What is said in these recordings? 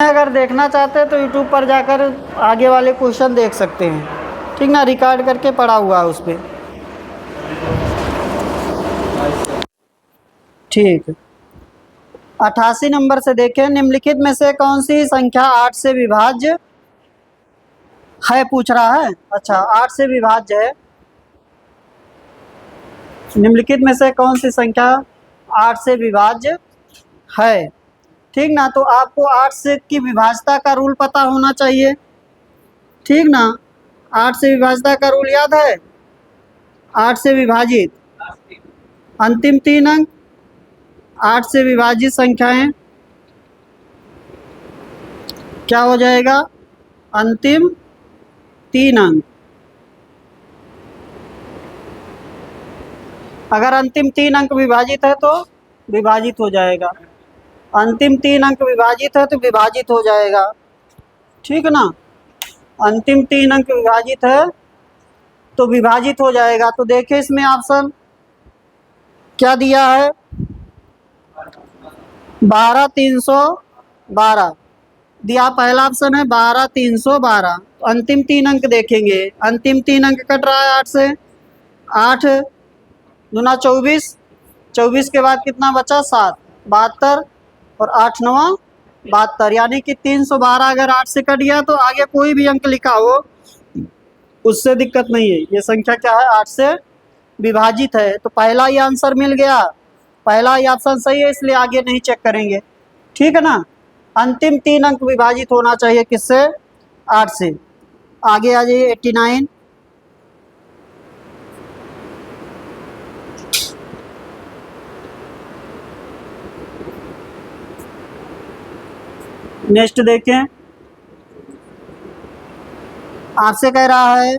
अगर देखना चाहते हैं तो यूट्यूब पर जाकर आगे वाले क्वेश्चन देख सकते हैं, ठीक ना। रिकॉर्ड करके पड़ा हुआ है उस पर। ठीक, 88 नंबर से देखें, निम्नलिखित में से कौन सी संख्या 8 से विभाज्य है, पूछ रहा है। अच्छा, 8 से विभाज्य है। निम्नलिखित में से कौन सी संख्या 8 से विभाज्य है, ठीक ना। तो आपको 8 से की विभाज्यता का रूल पता होना चाहिए, ठीक ना। 8 से विभाज्यता का रूल याद है। 8 से विभाजित अंतिम 3 अंक, 8 से विभाजित संख्याएं क्या हो जाएगा, अंतिम 3 अंक। अगर अंतिम 3 अंक विभाजित है तो विभाजित हो जाएगा, अंतिम 3 अंक विभाजित है तो विभाजित हो जाएगा, ठीक ना। अंतिम 3 अंक विभाजित है तो विभाजित हो जाएगा। तो देखिए इसमें ऑप्शन क्या दिया है, 12312 दिया। पहला ऑप्शन है 12312। तो अंतिम 3 अंक देखेंगे, अंतिम 3 अंक कट रहा है 8 से। 8 दूना 24, 24 के बाद कितना बचा, 7, 72 और 8 9 72, यानी कि 312 अगर 8 से कट गया तो आगे कोई भी अंक लिखा हो उससे दिक्कत नहीं है। ये संख्या क्या है, 8 से विभाजित है। तो पहला ही आंसर मिल गया, पहला ही ऑप्शन सही है, इसलिए आगे नहीं चेक करेंगे, ठीक है ना। अंतिम 3 अंक विभाजित होना चाहिए किससे, 8 से। आगे आ जाइए 89। नेक्स्ट देखें, आपसे कह रहा है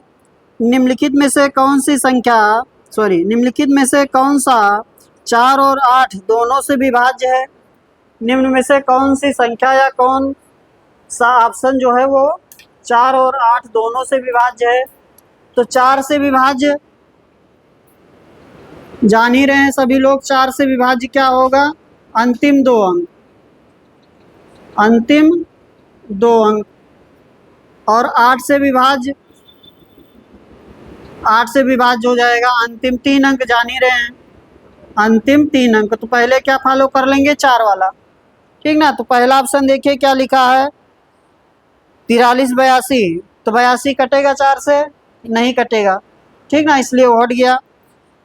निम्नलिखित में से कौन सी संख्या, निम्नलिखित में से कौन सा 4 और 8 दोनों से विभाज्य है। निम्न में से कौन सी संख्या या कौन सा ऑप्शन जो है वो 4 और 8 दोनों से विभाज्य है। तो 4 से विभाज्य जान ही रहे हैं सभी लोग, 4 से विभाज्य क्या होगा, अंतिम 2 अंक, अंतिम 2 अंक। और 8 से विभाज्य, 8 से विभाज्य हो जाएगा अंतिम 3 अंक, जान ही रहे हैं, अंतिम 3 अंक। तो पहले क्या फॉलो कर लेंगे, 4 वाला, ठीक ना। तो पहला ऑप्शन देखिए क्या लिखा है, 43 82। तो 82 कटेगा 4 से, नहीं कटेगा, ठीक ना, इसलिए वो हट गया।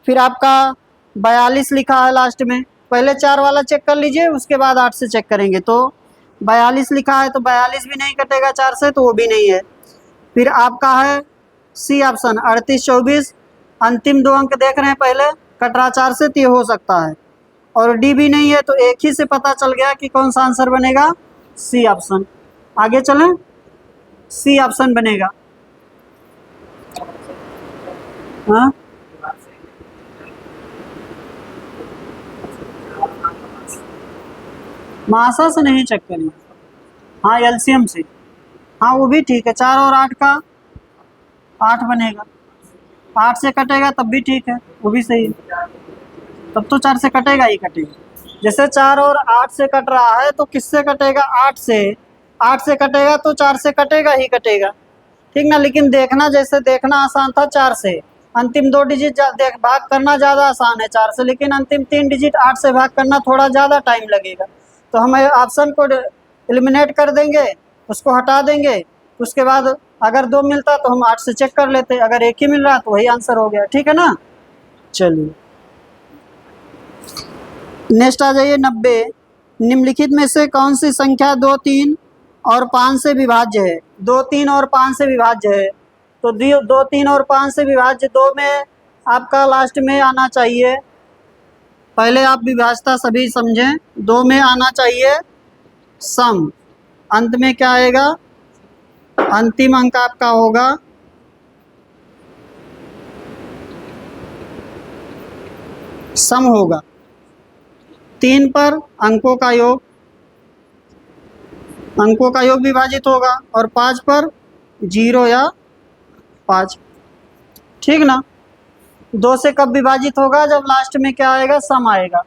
फिर आपका 42 लिखा है लास्ट में, पहले 4 वाला चेक कर लीजिए, उसके बाद 8 से चेक करेंगे। तो 42 लिखा है तो 42 भी नहीं कटेगा 4 से, तो वो भी नहीं है। फिर आपका है सी ऑप्शन 38 24, अंतिम 2 अंक देख रहे हैं, पहले कट रहा 4 से, तो ये हो सकता है। और डी भी नहीं है, तो एक ही से पता चल गया कि कौन सा आंसर बनेगा, सी ऑप्शन। आगे चलें, सी ऑप्शन बनेगा। हाँ, महाशा से नहीं चेक करेंगे, हाँ एलसीएम से, हाँ वो भी ठीक है। 4 और 8 का 8 बनेगा, 8 से कटेगा तब भी ठीक है, वो भी सही है। तब तो 4 से कटेगा ही कटेगा। जैसे 4 और 8 से कट रहा है तो किससे कटेगा, 8 से। 8 से कटेगा तो 4 से कटेगा ही कटेगा, ठीक ना। लेकिन देखना, जैसे देखना आसान था 4 से, अंतिम 2 डिजिट भाग करना ज़्यादा आसान है 4 से, लेकिन अंतिम 3 डिजिट 8 से भाग करना थोड़ा ज़्यादा टाइम लगेगा। तो हम ऑप्शन को एलिमिनेट कर देंगे, उसको हटा देंगे। उसके बाद अगर 2 मिलता तो हम 8 से चेक कर लेते, अगर एक ही मिल रहा तो वही आंसर हो गया, ठीक है ना। चलिए नेक्स्ट आ जाइए 90। निम्नलिखित में से कौन सी संख्या 2 3 और 5 से विभाज्य है। 2 3 और 5 से विभाज्य है। तो 2 3 और 5 से विभाज्य, 2 में आपका लास्ट में आना चाहिए, पहले आप विभाज्यता सभी समझें, 2 में आना चाहिए सम, अंत में क्या आएगा, अंतिम अंक आपका होगा सम होगा। 3 पर अंकों का योग, अंकों का योग विभाजित होगा, और 5 पर 0 या 5, ठीक ना। 2 से कब विभाजित होगा, जब लास्ट में क्या आएगा, सम आएगा,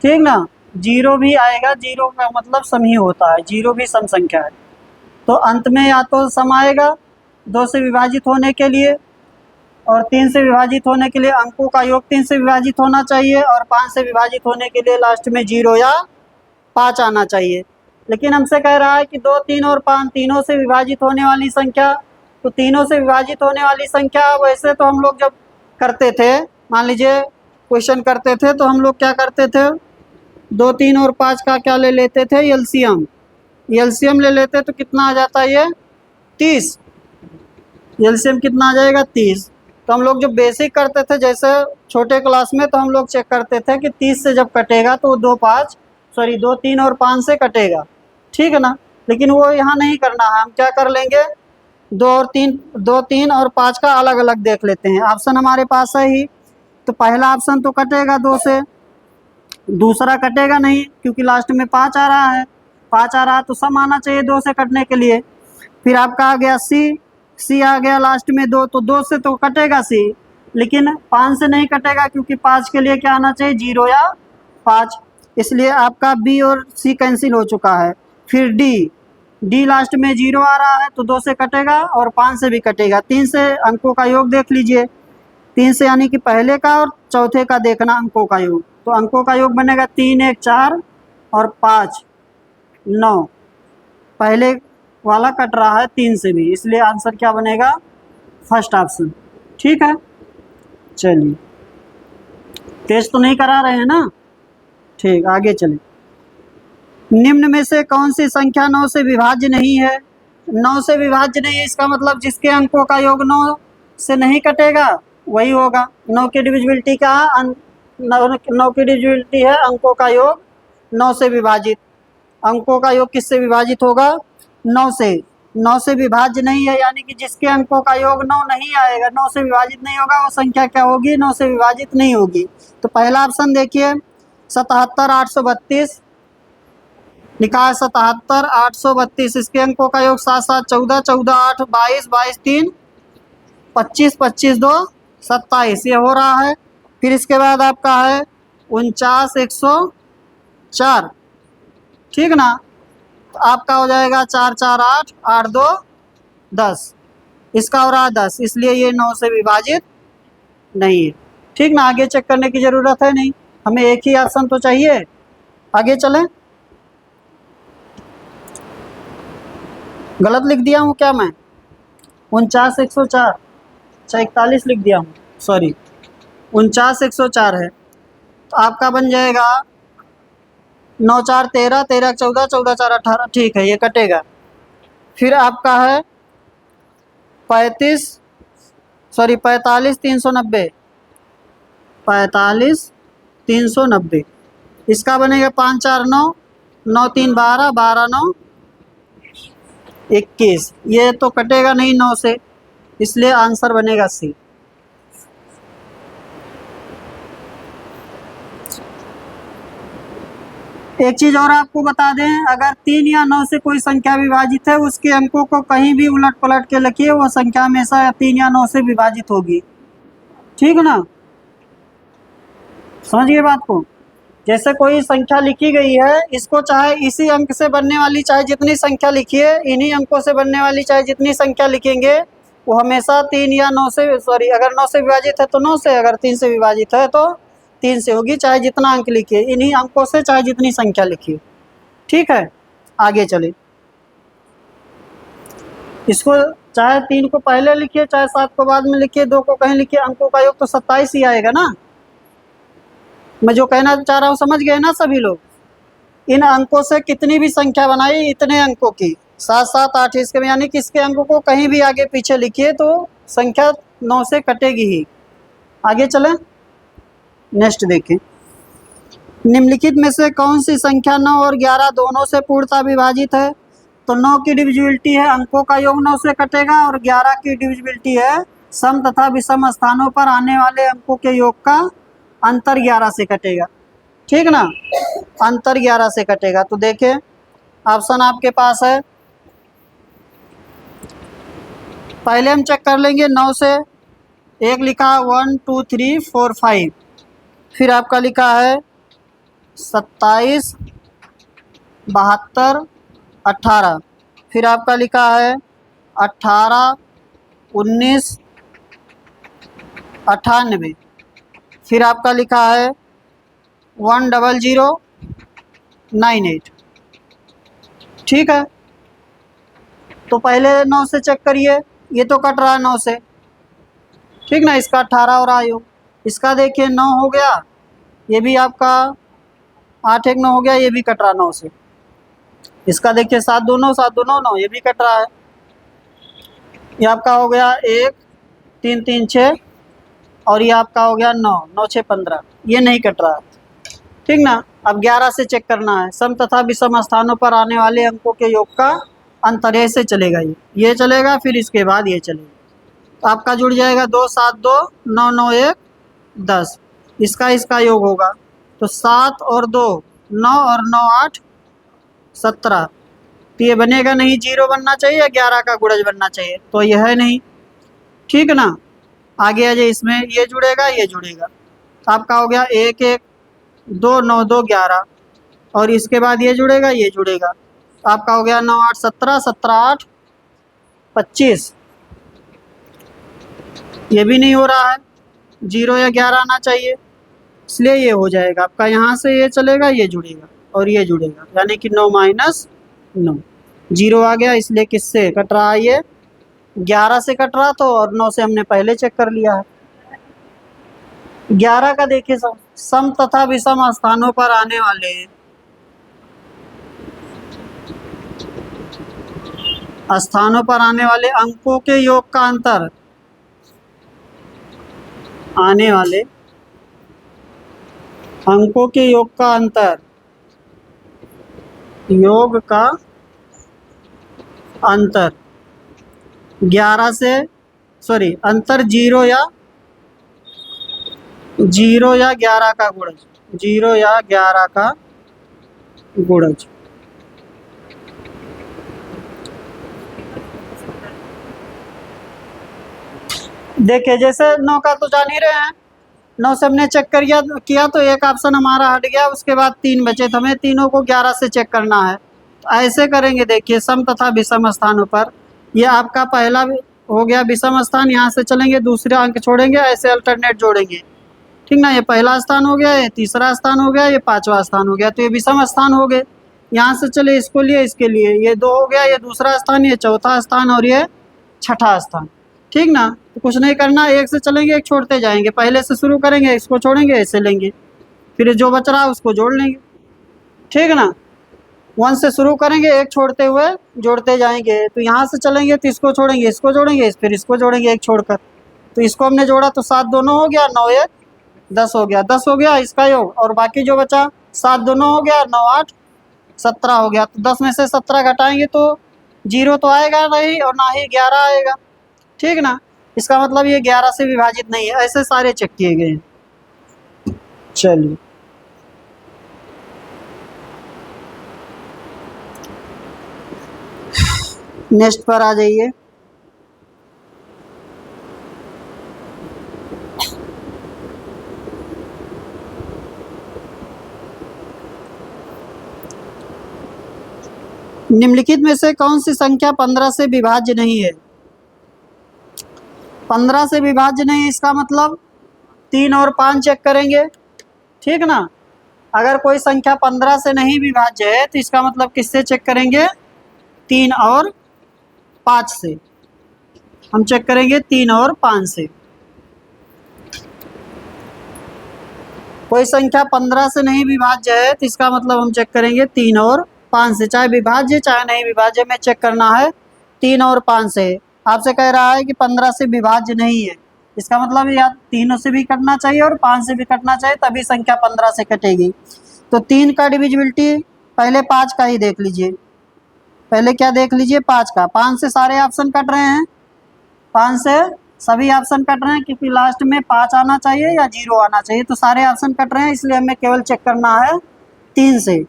ठीक ना। जीरो भी आएगा, जीरो का मतलब सम ही होता है, जीरो भी सम संख्या है। तो अंत में या तो सम आएगा 2 से विभाजित होने के लिए, और 3 से विभाजित होने के लिए अंकों का योग 3 से विभाजित होना चाहिए, और 5 से विभाजित होने के लिए लास्ट में 0 या 5 आना चाहिए। लेकिन हमसे कह रहा है कि 2, 3 और 5 तीनों से विभाजित होने वाली संख्या, तो तीनों से विभाजित होने वाली संख्या वैसे तो हम लोग जब करते थे, मान लीजिए क्वेश्चन करते थे, तो हम लोग क्या करते थे, 2, 3 और 5 का क्या ले लेते थे, एलसीएम। एलसीएम ले लेते तो कितना आ जाता है, ये 30। एलसीएम कितना आ जाएगा, 30। तो हम लोग जब बेसिक करते थे जैसे छोटे क्लास में, तो हम लोग चेक करते थे कि 30 से जब कटेगा तो 2, 3 और 5 से कटेगा, ठीक है ना। लेकिन वो यहाँ नहीं करना है, हम क्या कर लेंगे, 2, 3 और 5 का अलग अलग देख लेते हैं। ऑप्शन हमारे पास है ही, तो पहला ऑप्शन तो कटेगा 2 से, दूसरा कटेगा नहीं क्योंकि लास्ट में 5 आ रहा है। 5 आ रहा है तो सम आना चाहिए 2 से कटने के लिए। फिर आपका आ गया सी आ गया लास्ट में 2, तो 2 से तो कटेगा सी, लेकिन 5 से नहीं कटेगा क्योंकि 5 के लिए क्या आना चाहिए, 0 या 5। इसलिए आपका बी और सी कैंसिल हो चुका है। फिर डी लास्ट में 0 आ रहा है तो 2 से कटेगा और 5 से भी कटेगा। 3 से अंकों का योग देख लीजिए, 3 से यानी कि पहले का और चौथे का देखना अंकों का योग, तो अंकों का योग बनेगा 3, 1, 4 और 5, 9। पहले वाला कट रहा है 3 से भी, इसलिए आंसर क्या बनेगा, फर्स्ट ऑप्शन। ठीक है, चलिए टेस्ट तो नहीं करा रहे हैं ना, ठीक, आगे चलें। निम्न में से कौन सी संख्या 9 से विभाज्य नहीं है। 9 से विभाज्य नहीं है, इसका मतलब जिसके अंकों का योग 9 से नहीं कटेगा वही होगा। 9 की डिविजिबिलिटी क्या है, 9 की डिविजिबिलिटी है अंकों का योग 9 से विभाजित। अंकों का योग किससे विभाजित होगा, 9 से। 9 से विभाज्य नहीं है यानी कि जिसके अंकों का योग 9 नहीं आएगा, 9 से विभाजित नहीं होगा, वो संख्या क्या होगी, 9 से विभाजित नहीं होगी। तो पहला ऑप्शन देखिए, 77, 832 लिखा है, 77, 832। इसके अंकों का योग 7, 7, 14, 14, 8, 22, 22, 3, 25, 25, 2, 27, ये हो रहा है। फिर इसके बाद आपका है 49, 104, ठीक ना। तो आपका हो जाएगा 4, 4, 8, 8, 2, 10। इसका हो रहा है 10, इसलिए ये 9 से विभाजित नहीं है, ठीक ना। आगे चेक करने की ज़रूरत है नहीं, हमें एक ही ऑप्शन तो चाहिए। आगे चलें। गलत लिख दिया हूँ क्या मैं, 49, 104, 41 लिख दिया हूँ, सॉरी 49, 104 है। तो आपका बन जाएगा 9, 4, 13, 13, 14, 14, 4, 18, ठीक है, ये कटेगा। फिर आपका है 45, 390, 45, 390। इसका बनेगा 5, 4, 9, 9, 3, 12, 12, 9, 21। ये तो कटेगा नहीं 9 से, इसलिए आंसर बनेगा सी। एक चीज़ और आपको बता दें, अगर 3 या 9 से कोई संख्या विभाजित है, उसके अंकों को कहीं भी उलट पलट के लिखिए, वो संख्या हमेशा 3 या 9 से विभाजित होगी, ठीक है ना। समझिए बात को। जैसे कोई संख्या लिखी गई है, इसको चाहे इसी अंक से बनने वाली चाहे जितनी संख्या लिखिए, इन्हीं अंकों से बनने वाली चाहे जितनी संख्या लिखेंगे, वो हमेशा 3 या 9 से, सॉरी अगर 9 से विभाजित है तो 9 से, अगर 3 से विभाजित है तो 3 से होगी, चाहे जितना अंक लिखिए, इन्हीं अंकों से चाहे जितनी संख्या लिखिए, ठीक है। आगे चलिए, इसको चाहे 3 को पहले लिखिए, चाहे 7 को बाद में लिखिए, 2 को कहीं लिखिए, अंकों का योग तो 27 ही आएगा ना। मैं जो कहना चाह रहा हूँ समझ गए ना सभी लोग। इन अंकों से कितनी भी संख्या बनाई, इतने अंकों की 7, 7, 8, इसके यानी कि इसके अंकों को कहीं भी आगे पीछे लिखिए तो संख्या 9 से कटेगी ही। आगे चलें, नेक्स्ट देखें। निम्नलिखित में से कौन सी संख्या 9 और 11 दोनों से पूर्णतः विभाजित है। तो 9 की डिविजिबिलिटी है अंकों का योग 9 से कटेगा, और 11 की डिविजिबिलिटी है सम तथा विषम स्थानों पर आने वाले अंकों के योग का अंतर 11 से कटेगा, ठीक ना। अंतर 11 से कटेगा। तो देखिए ऑप्शन आपके पास है, पहले हम चेक कर लेंगे 9 से। एक लिखा 1, 2, 3, 4, 5, फिर आपका लिखा है 27, 72, 18। फिर आपका लिखा है 18, 19, 98। फिर आपका लिखा है 10098। ठीक है, तो पहले 9 से चेक करिए, ये तो कट रहा है 9 से, ठीक ना। इसका 18 और आयु, इसका देखिए 9 हो गया, ये भी आपका 8 1 9 हो गया, ये भी कट रहा 9 से। इसका देखिए 7 2 9, 7 2 9 9, ये भी कट रहा है। ये आपका हो गया 1 3 3 6, और ये आपका हो गया 9 9 6 15, ये नहीं कट रहा है, ठीक ना। अब 11 से चेक करना है। सम तथा विषम स्थानों पर आने वाले अंकों के योग का अंतर ऐसे चलेगा, ये चलेगा, फिर इसके बाद ये चलेगा। तो आपका जुड़ जाएगा 2 7 2 9 9 1 10, इसका योग होगा तो 7 और 2 9 और 9 8 17। तो ये बनेगा नहीं, 0 बनना चाहिए या 11 का गुणज बनना चाहिए, तो यह है नहीं, ठीक ना। आगे आ जाए, इसमें ये जुड़ेगा, ये जुड़ेगा, तो आपका हो गया 1 1 2 9 2 11, और इसके बाद ये जुड़ेगा, ये जुड़ेगा, तो आपका हो गया 9 8 17, 17 8 25। ये भी नहीं हो रहा है, 0 या 11 आना चाहिए, इसलिए ये हो जाएगा आपका, यहाँ से ये चलेगा, ये जुड़ेगा और ये जुड़ेगा, यानी कि 9 माइनस 9, 0 आ गया, इसलिए किससे कट रहा है, ये 11 से कट रहा, तो और 9 से हमने पहले चेक कर लिया है। 11 का देखिए, सम तथा विषम स्थानों पर आने वाले अंकों के योग का अंतर, आने वाले अंकों के योग का अंतर, योग का अंतर 11 से, सॉरी, अंतर 0 या 11 का गुणज, 0 या 11 का गुणज। देखिए, जैसे 9 का तो जान ही रहे हैं, 9 से हमने चेक किया तो एक ऑप्शन हमारा हट गया, उसके बाद 3 बचे, तो हमें तीनों को 11 से चेक करना है। तो ऐसे करेंगे, देखिए, सम तथा विषम स्थानों पर, यह आपका पहला हो गया विषम स्थान, यहाँ से चलेंगे, दूसरा अंक छोड़ेंगे, ऐसे अल्टरनेट जोड़ेंगे, ठीक ना। ये पहला स्थान हो गया, ये तीसरा स्थान हो गया, ये 5वां स्थान हो गया, तो ये विषम स्थान हो गए। यहाँ से चले, इसको लिए, इसके लिए, ये 2 हो गया, ये दूसरा स्थान, ये चौथा स्थान, और ये छठा स्थान, ठीक ना। तो कुछ नहीं करना, एक से चलेंगे, एक छोड़ते जाएंगे, पहले से शुरू करेंगे, इसको छोड़ेंगे, ऐसे लेंगे, फिर जो बच रहा है उसको जोड़ लेंगे, ठीक ना। 1 से शुरू करेंगे, एक छोड़ते हुए जोड़ते जाएंगे, तो यहाँ से चलेंगे तो इसको छोड़ेंगे, इसको जोड़ेंगे, फिर इसको जोड़ेंगे एक छोड़कर, तो इसको हमने जोड़ा तो 7 2 9 हो गया, 9 1 10 हो गया, 10 हो गया इसका योग, और बाकी जो बचा 7 2 9 हो गया, 9 8 17 हो गया। तो 10 में से 17 घटाएंगे तो 0 तो आएगा नहीं, और ना ही 11 आएगा, ठीक ना। इसका मतलब ये 11 से विभाजित नहीं है। ऐसे सारे चेक किए गए हैं। चलिए, नेक्स्ट पर आ जाइए। निम्नलिखित में से कौन सी संख्या 15 से विभाज्य नहीं है? 15 से विभाज्य नहीं, इसका मतलब 3 और 5 चेक करेंगे, ठीक ना। अगर कोई संख्या 15 से नहीं विभाज्य है तो इसका मतलब किससे चेक करेंगे? 3 और 5 से। हम चेक करेंगे 3 और 5 से। कोई संख्या 15 से नहीं विभाज्य है तो इसका मतलब हम चेक करेंगे 3 और 5 से। चाहे विभाज्य चाहे नहीं विभाज्य, में चेक करना है 3 और 5 से। आपसे कह रहा है कि 15 से विभाज्य नहीं है, इसका मतलब या तीनों से भी कटना चाहिए और 5 से भी कटना चाहिए, तभी संख्या 15 से कटेगी। तो 3 का डिविजिबिलिटी पहले 5 का ही देख लीजिए। पहले क्या देख लीजिए? 5 का। 5 से सारे ऑप्शन कट रहे हैं, 5 से सभी ऑप्शन कट रहे हैं, क्योंकि लास्ट में 5 आना चाहिए या 0 आना चाहिए। तो सारे ऑप्शन कट रहे हैं, इसलिए हमें केवल चेक करना है 3 से।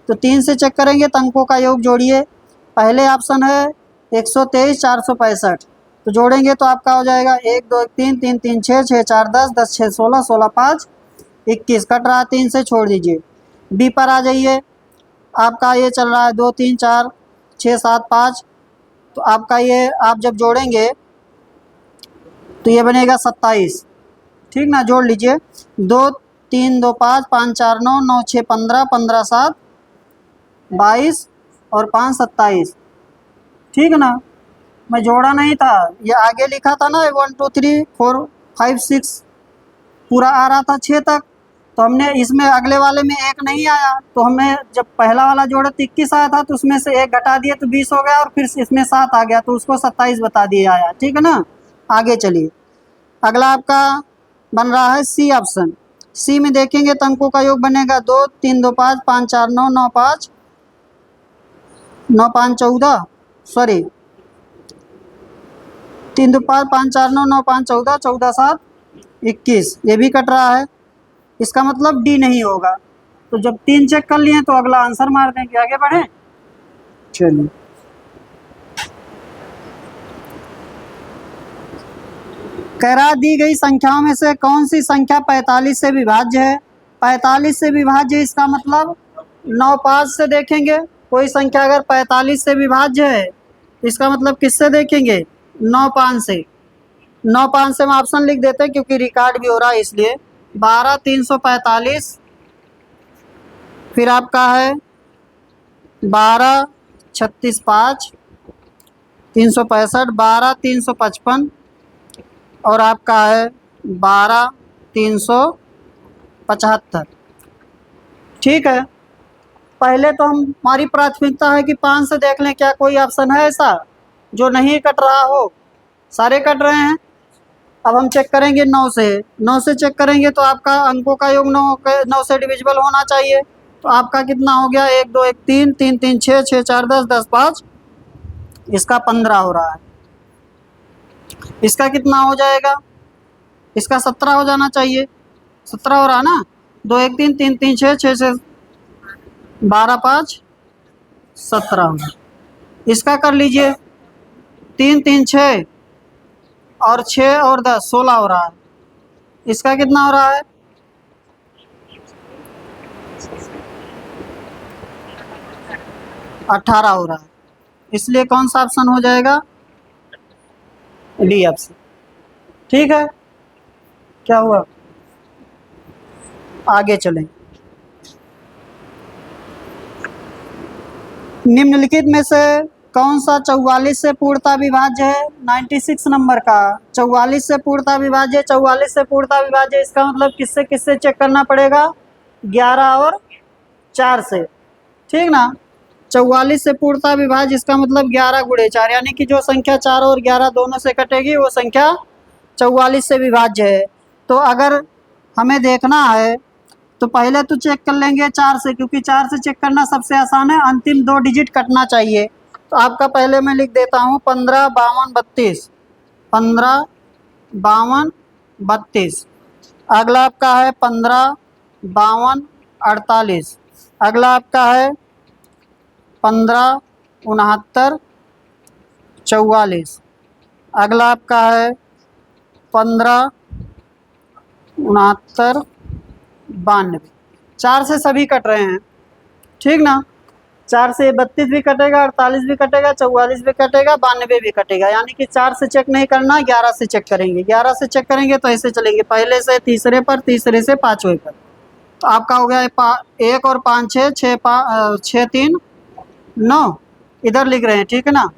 तो 3 से चेक करेंगे तो अंकों का योग जोड़िए। पहले ऑप्शन है 123 465, तो जोड़ेंगे तो आपका हो जाएगा 1 2 3 3 3 6 6 4 10 10 6 16 16 5 21। कट रहा 3 से, छोड़ दीजिए। बी पर आ जाइए। आपका ये चल रहा है 2 3 4 6 7 5, तो आपका ये आप जब जोड़ेंगे तो ये बनेगा 27। ठीक ना, जोड़ लीजिए। 2 3 2 5 5 4 9 9 6 15 15 7 22 और 5 27। ठीक है ना, मैं जोड़ा नहीं था, ये आगे लिखा था ना 1 2 3 4 5 6 पूरा आ रहा था 6 तक, तो हमने इसमें अगले वाले में एक नहीं आया, तो हमें जब पहला वाला जोड़ा तो 21 आया था, तो उसमें से एक घटा दिए तो 20 हो गया, और फिर इसमें 7 आ गया तो उसको 27 बता दिया आया। ठीक है ना, आगे चलिए। अगला आपका बन रहा है सी ऑप्शन। सी में देखेंगे तो अंकों का योग बनेगा 2 3 2 5 5 4 9 9 5 9 5 14, सॉरी 3 2 5 5 4 9 9 5 14 14 7 21, ये भी कट रहा है। इसका मतलब डी नहीं होगा, तो जब 3 चेक कर लिए तो अगला आंसर मार देंगे। आगे बढ़े, चलिए। कह रहा दी गई संख्याओं में से कौन सी संख्या 45 से विभाज्य है। 45 से विभाज्य, इसका मतलब 9 5 से देखेंगे। कोई संख्या अगर 45 से विभाज्य है, इसका मतलब किससे देखेंगे, 9 5 से। 9 5 से हम ऑप्शन लिख देते हैं क्योंकि रिकॉर्ड भी हो रहा है इसलिए। 12 345, फिर आपका है 12 36 5 365, 12 355 और आपका है 12 375। ठीक है, पहले तो हमारी प्राथमिकता है कि 5 से देख लें क्या कोई ऑप्शन है ऐसा जो नहीं कट रहा हो। सारे कट रहे हैं। अब हम चेक करेंगे 9 से। 9 से चेक करेंगे तो आपका अंकों का योग 9 से डिविजिबल होना चाहिए। तो आपका कितना हो गया, 1 2 1 3 3 3 6 6 4 10 10 5, इसका 15 हो रहा है। इसका कितना हो जाएगा, इसका 17 हो जाना चाहिए। 17 हो रहा ना, 2 1 3 3 3 6 6 से 12 5 17 होगा। इसका कर लीजिए 3 3 6 और 6 और 10 16 हो रहा है। इसका कितना हो रहा है, 18 हो रहा है। इसलिए कौन सा ऑप्शन हो जाएगा, डी ऑप्शन। ठीक है, क्या हुआ, आगे चलें। निम्नलिखित में से कौन सा 44 से पूर्णता विभाज्य है। 96 नंबर का 44 से पूर्णता विभाज्य। 44 से पूर्णता विभाज्य, इसका मतलब किससे किससे चेक करना पड़ेगा, 11 और 4 से। ठीक ना, 44 से पूर्णता विभाज्य, इसका मतलब 11 गुणे 4, यानी कि जो संख्या 4 और 11 दोनों से कटेगी वो संख्या 44 से विभाज्य है। तो अगर हमें देखना है तो पहले तो चेक कर लेंगे 4 से, क्योंकि 4 से चेक करना सबसे आसान है, अंतिम 2 डिजिट कटना चाहिए। तो आपका पहले मैं लिख देता हूँ 15 52 32, 15 52 32। अगला आपका है 15 52 48। अगला आपका है 15 69 44। अगला आपका है 15 69 92। 4 से सभी कट रहे हैं। ठीक ना, 4 से 32 भी कटेगा, 48 भी कटेगा, 44 भी कटेगा, 92 भी कटेगा। यानी कि 4 से चेक नहीं करना, 11 से चेक करेंगे। 11 से चेक करेंगे तो ऐसे चलेंगे, पहले से तीसरे पर, तीसरे से पाँचवें पर। तो आपका हो गया 1 और 5 6 6 3 9, इधर लिख रहे हैं। ठीक है ना,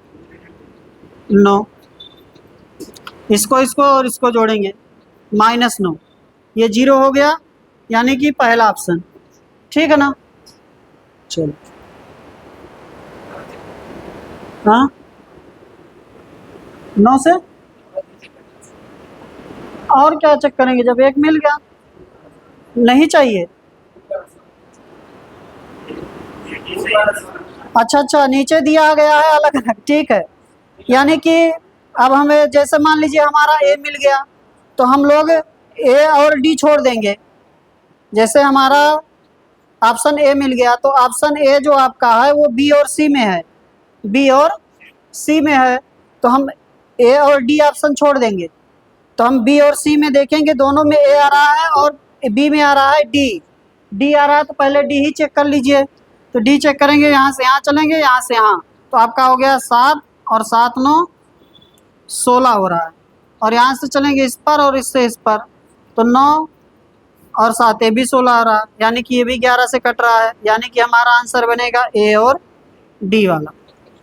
9, इसको और इसको जोड़ेंगे -9, ये 0 हो गया, यानी कि पहला ऑप्शन। ठीक है ना, चलो। हाँ, 9 से और क्या चेक करेंगे, जब एक मिल गया नहीं चाहिए। अच्छा, नीचे दिया गया है अलग अलग। ठीक है, यानी कि अब हमें जैसे मान लीजिए हमारा ए मिल गया तो हम लोग ए और डी छोड़ देंगे। जैसे हमारा ऑप्शन ए मिल गया तो ऑप्शन ए जो आपका है वो बी और सी में है, बी और सी में है, तो हम ए और डी ऑप्शन छोड़ देंगे। तो हम बी और सी में देखेंगे, दोनों में ए आ रहा है और बी में आ रहा है डी। डी आ रहा है तो पहले डी ही चेक कर लीजिए। तो डी चेक करेंगे, यहाँ से यहाँ चलेंगे, यहाँ से यहाँ, तो आपका हो गया 7 और 7 9 16 हो रहा है। और यहाँ से चलेंगे इस पर और इससे इस पर, तो 9 और 7 ये भी 16 आ रहा है, यानी कि ये भी 11 से कट रहा है, यानी कि हमारा आंसर बनेगा ए और डी वाला।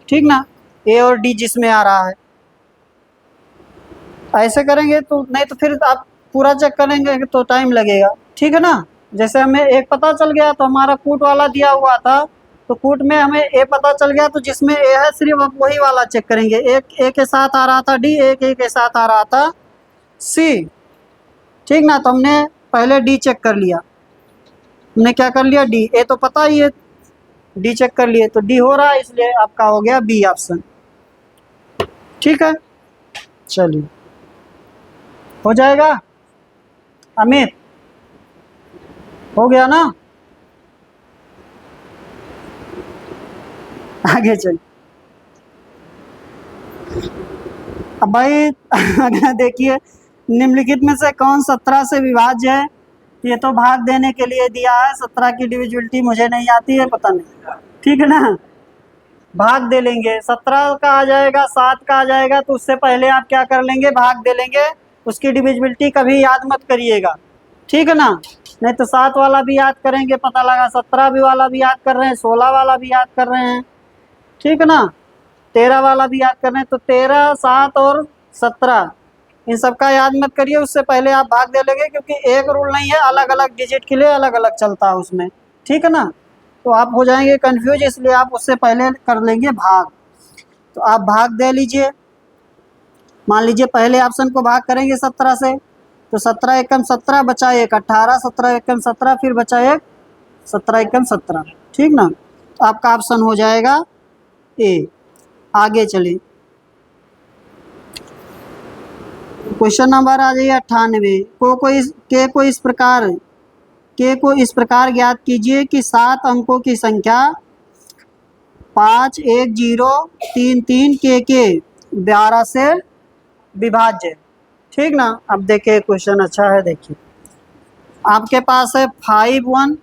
ठीक ना, ए और डी जिसमें आ रहा है। ऐसे करेंगे तो नहीं तो फिर आप पूरा चेक करेंगे तो टाइम लगेगा। ठीक है ना, जैसे हमें एक पता चल गया तो हमारा कूट वाला दिया हुआ था, तो कूट में हमें ए पता चल गया, तो जिसमें ए है सिर्फ अब वही वाला चेक करेंगे। एक ए के साथ आ रहा था डी, एक ए के साथ आ रहा था सी। ठीक ना, तो हमने पहले डी चेक कर लिया, हमने क्या कर लिया, डी। ए तो पता ही है, डी चेक कर लिए तो डी हो रहा है, इसलिए आपका हो गया बी ऑप्शन। ठीक है, चलिए हो जाएगा। अमित हो गया ना, आगे चलिए। अब भाई अगर देखिए निम्नलिखित में से कौन 17 से विभाज्य है, ये तो भाग देने के लिए दिया है। 17 की डिविजिबिलिटी मुझे नहीं आती है, पता नहीं। ठीक है ना, भाग दे लेंगे। 17 का आ जाएगा, 7 का आ जाएगा, तो उससे पहले आप क्या कर लेंगे, भाग दे लेंगे। उसकी डिविजिबिलिटी कभी याद मत करिएगा। ठीक है ना, नहीं तो 7 वाला भी याद करेंगे, पता लगा 17 भी वाला भी याद कर रहे हैं, 16 वाला भी याद कर रहे हैं। ठीक है ना, 13 वाला भी याद कर रहे हैं, तो 13 7 और 17 इन सबका याद मत करिए, उससे पहले आप भाग दे लेंगे, क्योंकि एक रूल नहीं है, अलग अलग डिजिट के लिए अलग अलग चलता है उसमें। ठीक है ना, तो आप हो जाएंगे कंफ्यूज, इसलिए आप उससे पहले कर लेंगे भाग। तो आप भाग दे लीजिए। मान लीजिए पहले ऑप्शन को भाग करेंगे 17 से, तो 17 एकम 17 बचा 1 18, 17 एकम 17 फिर बचा 1 17 एकम 17। ठीक ना, तो आपका ऑप्शन हो जाएगा ए। आगे चलिए, क्वेश्चन नंबर आ जाइए 98। को इस प्रकार ज्ञात कीजिए कि 7 अंकों की संख्या 5 1 0 3 3 के 12 से विभाज्य। ठीक ना, अब देखिए क्वेश्चन अच्छा है, देखिए आपके पास है 5 1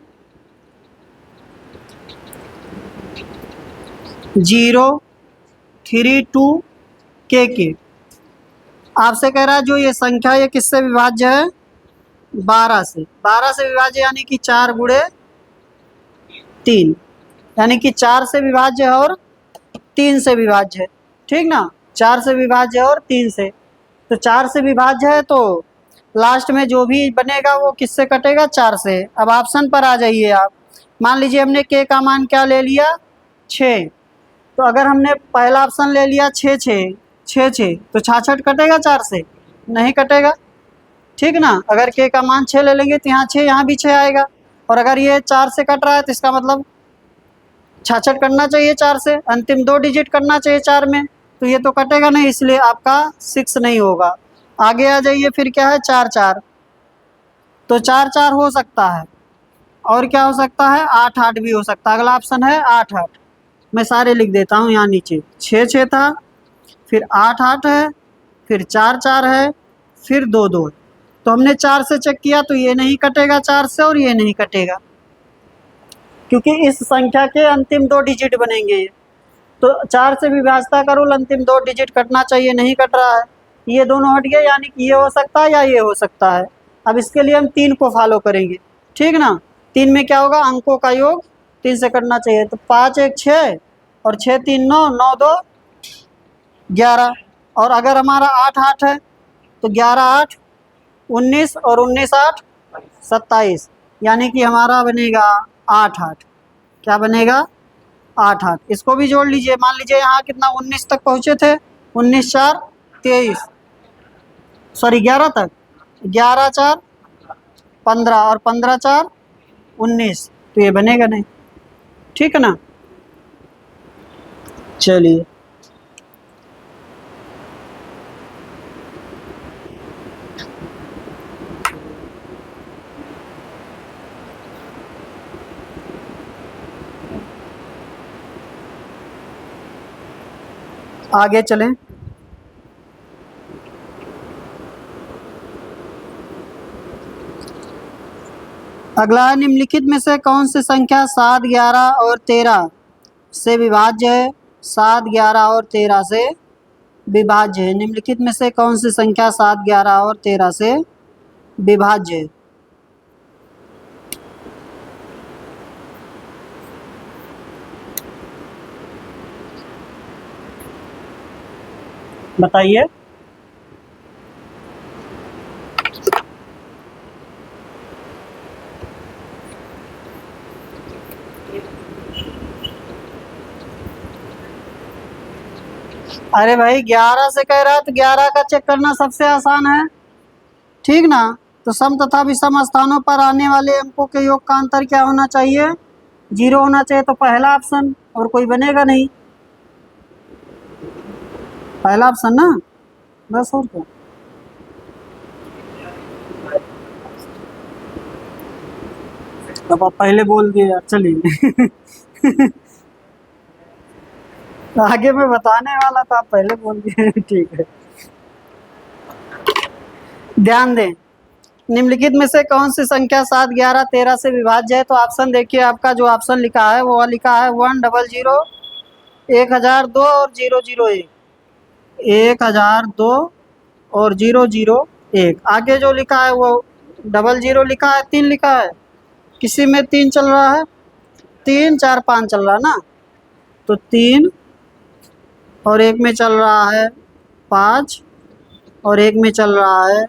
0 3 2 के। आपसे कह रहा है जो ये संख्या ये किससे विभाज्य है, 12 से। 12 से विभाज्य यानी कि 4 गुणे 3, यानी कि 4 से विभाज्य है और 3 से विभाज्य है। ठीक ना, 4 से विभाज्य है और 3 से, तो 4 से विभाज्य है, तो लास्ट में जो भी बनेगा वो किससे कटेगा, 4 से। अब ऑप्शन पर आ जाइए आप। मान लीजिए हमने के का मान क्या ले लिया, 6, तो अगर हमने पहला ऑप्शन ले लिया 6 6 6 6, तो 66 कटेगा 4 से, नहीं कटेगा। ठीक ना, अगर के का मान 6 ले लेंगे तो यहाँ 6 यहाँ भी 6 आएगा, और अगर ये 4 से कट रहा है तो इसका मतलब 66 करना चाहिए 4 से, अंतिम 2 डिजिट करना चाहिए 4 में, तो ये तो कटेगा नहीं, इसलिए आपका 6 नहीं होगा। आगे आ जाइए, फिर क्या है 4 4, तो 4 4 हो सकता है, और क्या हो सकता है 8 8 भी हो सकता है। अगला ऑप्शन है 8 8, मैं सारे लिख देता हूँ यहाँ नीचे। 6 6 था, फिर 8 8 है, फिर 4 4 है, फिर 2 2। तो हमने 4 से चेक किया तो ये नहीं कटेगा 4 से, और ये नहीं कटेगा, क्योंकि इस संख्या के अंतिम 2 डिजिट बनेंगे। तो 4 से विभाज्यता का रूल, अंतिम 2 डिजिट कटना चाहिए, नहीं कट रहा है, ये दोनों हट गए, यानी कि ये हो सकता है या ये हो सकता है। अब इसके लिए हम 3 को फॉलो करेंगे। ठीक ना, 3 में क्या होगा, अंकों का योग 3 से करना चाहिए, तो 5 1 6 और 6 3 9 9 2 11, और अगर हमारा 8 8 है तो 11 8 19 और 19 8 27, यानी कि हमारा बनेगा 8 8। क्या बनेगा, 8 8। इसको भी जोड़ लीजिए। मान लीजिए यहाँ कितना 19 तक पहुँचे थे, 19 4 23, सॉरी 11 तक, 11 4 15 और 15 4 19, तो ये बनेगा नहीं। ठीक है ना, चलिए आगे चलें। अगला है, निम्नलिखित में से कौन सी संख्या 7, 11 और 13 से विभाज्य है? 7, 11 और 13 से विभाज्य है। निम्नलिखित में से कौन सी संख्या 7, 11 और 13 से विभाज्य है? बताइए। अरे भाई 11 से कह रहा है तो 11 का चेक करना सबसे आसान है, ठीक ना। तो सम तथा विषम स्थानों पर आने वाले अंकों के योग का अंतर क्या होना चाहिए? 0 होना चाहिए। तो पहला ऑप्शन, और कोई बनेगा नहीं, पहला ऑप्शन ना, बस और क्या। अब आप पहले बोल दिए यार, चलिए आगे मैं बताने वाला था, आप पहले बोल दिए ठीक है। ध्यान दें, निम्नलिखित में से कौन सी संख्या 7, 11, 13 से विभाज्य है? तो ऑप्शन देखिए, आपका जो ऑप्शन लिखा है वो लिखा है 100, 1002 और 001, 1002 और 001। आगे जो लिखा है वो 00 लिखा है, 3 लिखा है, किसी में 3 चल रहा है, 3, 4, 5 चल रहा है ना, तो 3 और एक में चल रहा है 5 और एक में चल रहा है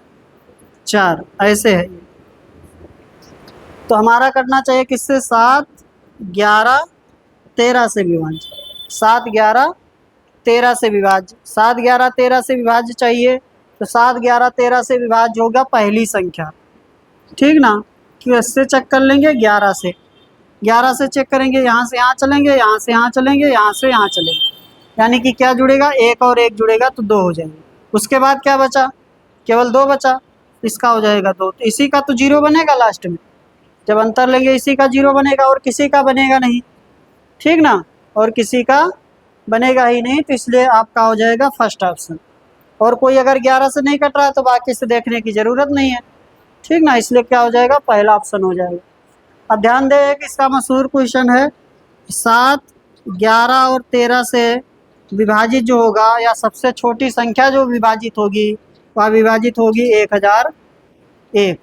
4, ऐसे है। तो हमारा करना चाहिए किससे? 7, 11, 13 से विभाज्य, 7, 11, 13 से विभाज्य, 7, 11, 13 से विभाज्य चाहिए। तो 7, 11, 13 से विभाज्य होगा पहली संख्या, ठीक ना। कि इससे चेक कर लेंगे 11 से, 11 से चेक करेंगे, यहाँ से यहाँ चलेंगे, यहाँ से यहाँ चलेंगे, यहाँ से यहाँ चलेंगे, यानी कि क्या जुड़ेगा? 1 और 1 जुड़ेगा तो 2 हो जाएंगे। उसके बाद क्या बचा? केवल 2 बचा, इसका हो जाएगा 2, तो इसी का तो 0 बनेगा लास्ट में। जब अंतर लेंगे इसी का 0 बनेगा और किसी का बनेगा नहीं, ठीक ना, और किसी का बनेगा ही नहीं, तो इसलिए आपका हो जाएगा फर्स्ट ऑप्शन। और कोई अगर 11 से नहीं कट रहा है तो बाकी से देखने की ज़रूरत नहीं है, ठीक ना, इसलिए क्या हो जाएगा? पहला ऑप्शन हो जाएगा। अब ध्यान दें कि इसका मशहूर क्वेश्चन है, 7, 11 और 13 से विभाजित जो होगा, या सबसे छोटी संख्या जो विभाजित होगी, वह विभाजित होगी 1001,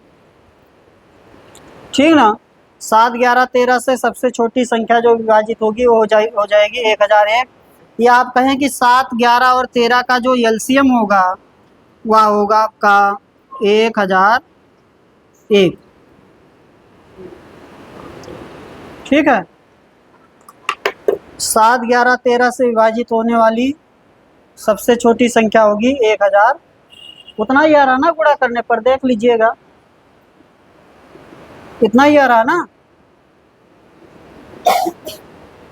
ठीक ना। 7, 11, 13 से सबसे छोटी संख्या जो विभाजित होगी वो हो जाएगी 1001। या आप कहें कि 7, 11 और 13 का जो एलसीएम होगा वह होगा आपका 1001, ठीक है। 7, 11, 13 से विभाजित होने वाली सबसे छोटी संख्या होगी 1000। उतना ही आ रहा ना गुणा करने पर, देख लीजिएगा, इतना ही आ रहा ना,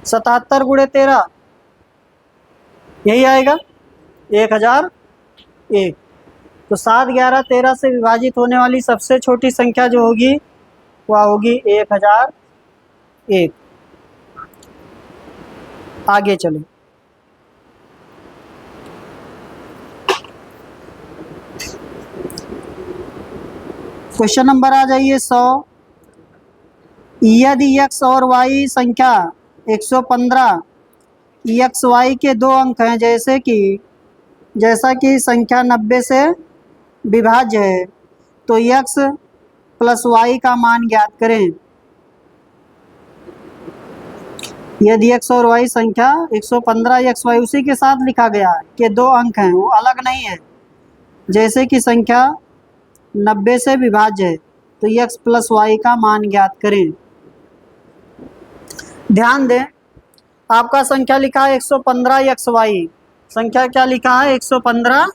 77 गुणे 13 यही आएगा 1001। तो 7, 11, 13 से विभाजित होने वाली सबसे छोटी संख्या जो होगी वह होगी 1001। आगे चलें। क्वेश्चन नंबर आ जाइए 100। यदि x और y संख्या 115 एक्स वाई के 2 अंक हैं, जैसा कि संख्या 90 से विभाज्य है, तो x प्लस वाई का मान ज्ञात करें। यदि x और y संख्या 115 एक्स वाई उसी के साथ लिखा गया है कि 2 अंक हैं, वो अलग नहीं है, जैसे कि संख्या 90 से विभाज्य है, तो x प्लस वाई का मान ज्ञात करें। ध्यान दें, आपका संख्या लिखा है 115 एक्स वाई, संख्या क्या लिखा है? 115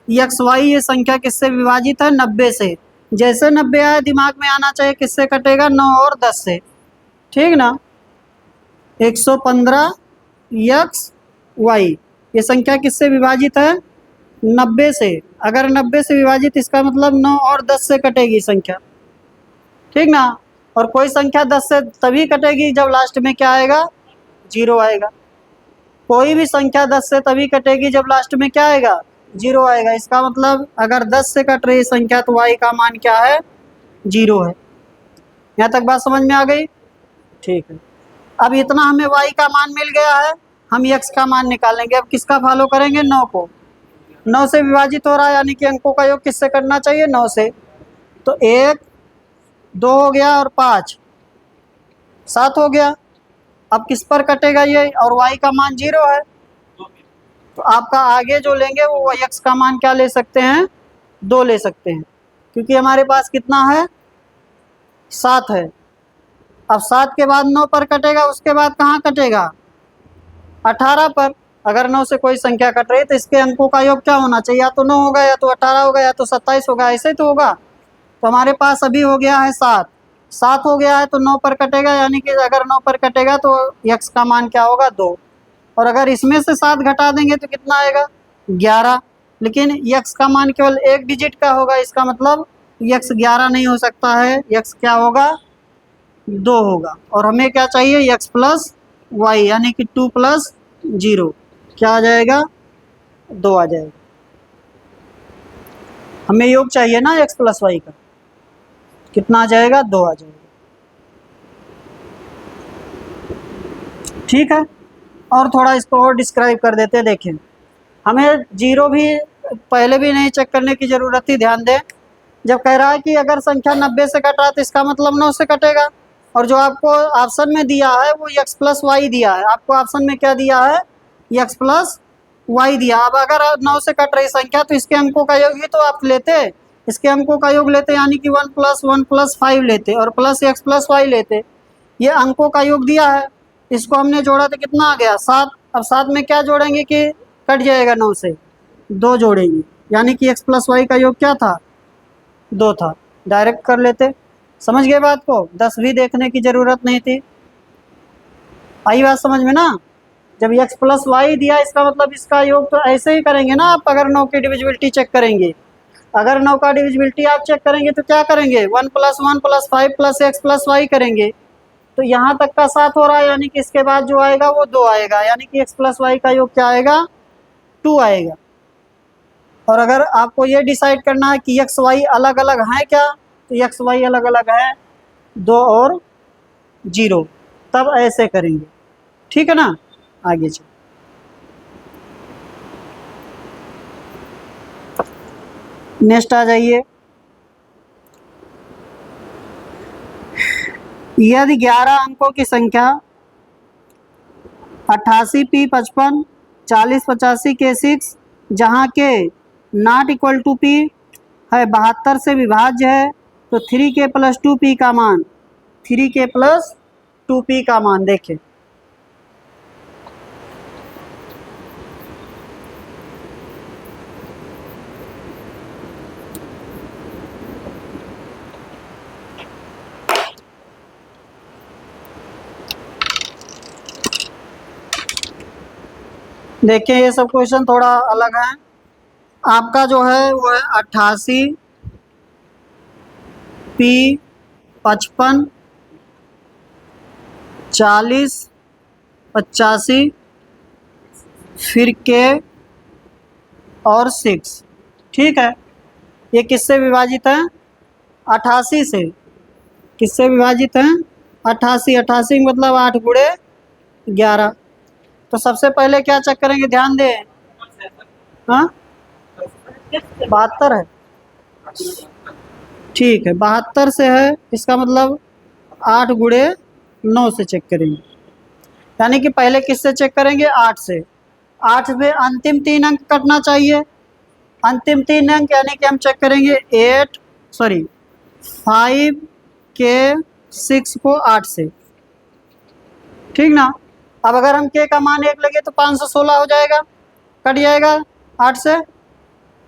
एक्स वाई। ये संख्या किससे विभाजित है? 90 से। जैसे 90 आया दिमाग में आना चाहिए किससे कटेगा? 9 और 10 से, ठीक ना। 115 एक्स वाई, ये संख्या किससे विभाजित है? 90 से। अगर 90 से विभाजित, इसका मतलब 9 और 10 से कटेगी संख्या, ठीक ना। और कोई संख्या 10 से तभी कटेगी जब लास्ट में क्या आएगा? 0 आएगा। कोई भी संख्या 10 से तभी कटेगी जब लास्ट में क्या आएगा? 0 आएगा। इसका मतलब अगर 10 से कट रही संख्या तो y का मान क्या है? 0 है। यहाँ तक बात समझ में आ गई? ठीक है, अब इतना हमें y का मान मिल गया है, हम x का मान निकालेंगे। अब किसका फॉलो करेंगे? 9 को। 9 से विभाजित हो रहा है, यानी कि अंकों का योग किससे करना चाहिए? 9 से। तो 1 2 हो गया और 5 7 हो गया। अब किस पर कटेगा ये? और y का मान 0 है, तो आपका आगे जो लेंगे वो x का मान क्या ले सकते हैं? 2 ले सकते हैं, क्योंकि हमारे पास कितना है? 7 है। अब 7 के बाद 9 पर कटेगा, उसके बाद कहाँ कटेगा? 18 पर। अगर 9 से कोई संख्या कट रही है तो इसके अंकों का योग क्या होना चाहिए? या तो 9 होगा, या तो 18 होगा, या तो 27 होगा, ऐसे तो होगा। तो हमारे पास अभी हो गया है 7। 7 हो गया है तो 9 पर कटेगा, यानी कि अगर 9 पर कटेगा तो x का मान क्या होगा? 2। और अगर इसमें से 7 घटा देंगे तो कितना आएगा? 11। लेकिन x का मान केवल एक डिजिट का होगा, इसका मतलब x 11 नहीं हो सकता है, x क्या होगा? 2 होगा। और हमें क्या चाहिए? x प्लस वाई, यानी कि 2 प्लस 0 क्या आ जाएगा? 2 आ जाएगा। हमें योग चाहिए ना x प्लस वाई का, कितना आ जाएगा? 2 आ जाएगा। ठीक है, और थोड़ा इसको और डिस्क्राइब कर देते हैं। देखें, हमें 0 भी पहले भी नहीं चेक करने की ज़रूरत थी। ध्यान दें, जब कह रहा है कि अगर संख्या 90 से कट रहा है तो इसका मतलब 9 से कटेगा। और जो आपको ऑप्शन में दिया है वो x प्लस वाई दिया है। आपको ऑप्शन में क्या दिया है? x प्लस वाई दिया। अब अगर 9 से कट रही संख्या तो इसके अंकों का योग ही तो आप लेते, इसके अंकों का योग लेते, यानी कि 1 प्लस 1 प्लस 5 लेते और प्लस x प्लस वाई लेते। ये अंकों का योग दिया है, इसको हमने जोड़ा तो कितना आ गया? 7। अब 7 में क्या जोड़ेंगे कि कट जाएगा 9 से? 2 जोड़ेंगे, यानी कि x प्लस वाई का योग क्या था? 2 था। डायरेक्ट कर लेते। समझ गए बात को? 10 भी देखने की ज़रूरत नहीं थी। आई बात समझ में ना? जब x प्लस वाई दिया, इसका मतलब इसका योग तो ऐसे ही करेंगे ना आप। अगर 9 की डिविजिबिलिटी चेक करेंगे, अगर 9 का डिविजिबिलिटी आप चेक करेंगे तो क्या करेंगे? 1 plus 1 plus 5 plus x plus Y करेंगे। तो यहाँ तक का 7 हो रहा है, यानी कि इसके बाद जो आएगा वो 2 आएगा, यानी कि x प्लस वाई का योग क्या आएगा? 2 आएगा। और अगर आपको ये डिसाइड करना है कि x y अलग अलग हैं क्या, तो x y अलग अलग है 2 और 0, तब ऐसे करेंगे। ठीक है ना? आगे चलो, नेक्स्ट आ जाइए। यदि 11 अंकों की संख्या 88 p 55 40 85 के 6 जहाँ के नॉट इक्वल टू p है 72 से विभाज्य है, तो 3k प्लस 2p का मान, 3k प्लस 2p का मान देखें। देखिए, ये सब क्वेश्चन थोड़ा अलग है। आपका जो है वो है 88 p 55 40 85 फिर k और 6। ठीक है, ये किससे विभाजित है? 88 से। किससे विभाजित है? 88। 88 मतलब 8 गुणे 11। तो सबसे पहले क्या चेक करेंगे? ध्यान दें। हाँ, 72 है। ठीक है, 72 से है, इसका मतलब 8 गुणे 9 से चेक करेंगे। यानी कि पहले किससे चेक करेंगे? 8 से। 8 में अंतिम 3 अंक कटना चाहिए। अंतिम 3 अंक यानी कि हम चेक करेंगे 5 के 6 को 8 से। ठीक ना? अब अगर हम k का मान 1 लगे तो 516 हो जाएगा, कट जाएगा 8 से।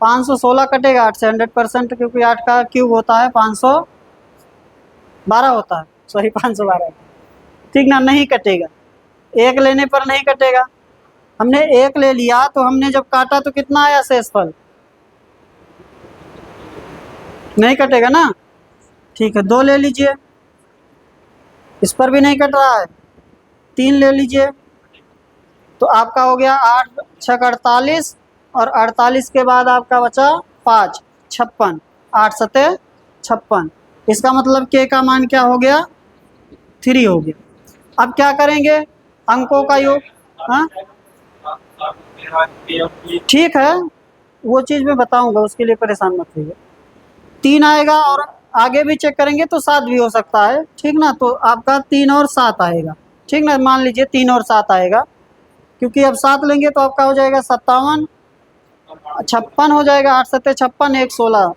516 कटेगा 8 से 100%, क्योंकि 8 का क्यूब होता है 512 होता है, सॉरी 512। ठीक ना? नहीं कटेगा, 1 लेने पर नहीं कटेगा। हमने 1 ले लिया तो हमने जब काटा तो कितना आया शेषफल? नहीं कटेगा ना? ठीक है, 2 ले लीजिए, इस पर भी नहीं कट रहा है। 3 ले लीजिए, तो आपका हो गया 8 6 48, और 48 के बाद आपका बचा 5 56, 8 7 56। इसका मतलब k का मान क्या हो गया, 3 हो गया। अब क्या करेंगे, अंकों का योग। हाँ ठीक है, वो चीज़ मैं बताऊंगा, उसके लिए परेशान मत होइए। 3 आएगा और आगे भी चेक करेंगे तो 7 भी हो सकता है, ठीक ना। तो आपका 3 और 7 आएगा, ठीक ना। मान लीजिए 3 और 7 आएगा, क्योंकि अब 7 लेंगे तो आपका हो जाएगा 57, 56 हो जाएगा, 8 सत्ते 56, 1 16,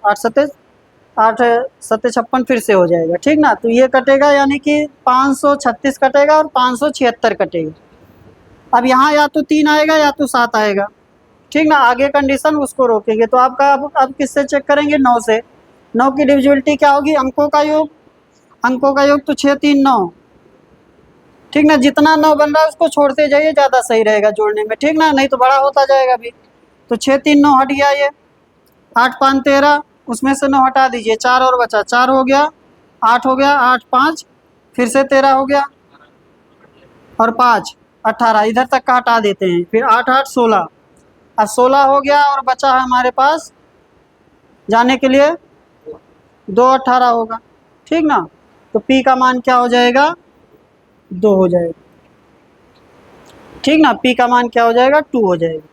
8 सत्ते 56 फिर से हो जाएगा, ठीक ना। तो ये कटेगा, यानी कि 536 कटेगा और 576 कटेगा। अब यहाँ या तो 3 आएगा या तो 7 आएगा, ठीक ना। आगे कंडीशन उसको रोकेंगे। तो आपका अब किससे चेक करेंगे, 9 से। 9 की डिविजिबिलिटी क्या होगी, अंकों का योग। अंकों का योग तो 6 3 9, ठीक ना। जितना 9 बन रहा है उसको छोड़ते जाइए, ज़्यादा सही रहेगा जोड़ने में, ठीक ना, नहीं तो बड़ा होता जाएगा अभी। तो 6 3 9 हट गया, ये 8 5 13, उसमें से 9 हटा दीजिए, 4 और बचा, 4 हो गया, 8 हो गया, 8 5 फिर से 13 हो गया और 5 18, इधर तक का हटा देते हैं, फिर 8 8 16। अब 16 हो गया और बचा है हमारे पास जाने के लिए 2 18 होगा, ठीक ना। तो P का मान क्या हो जाएगा, 2 हो जाएगा, ठीक ना। P का मान क्या हो जाएगा, 2 हो जाएगा।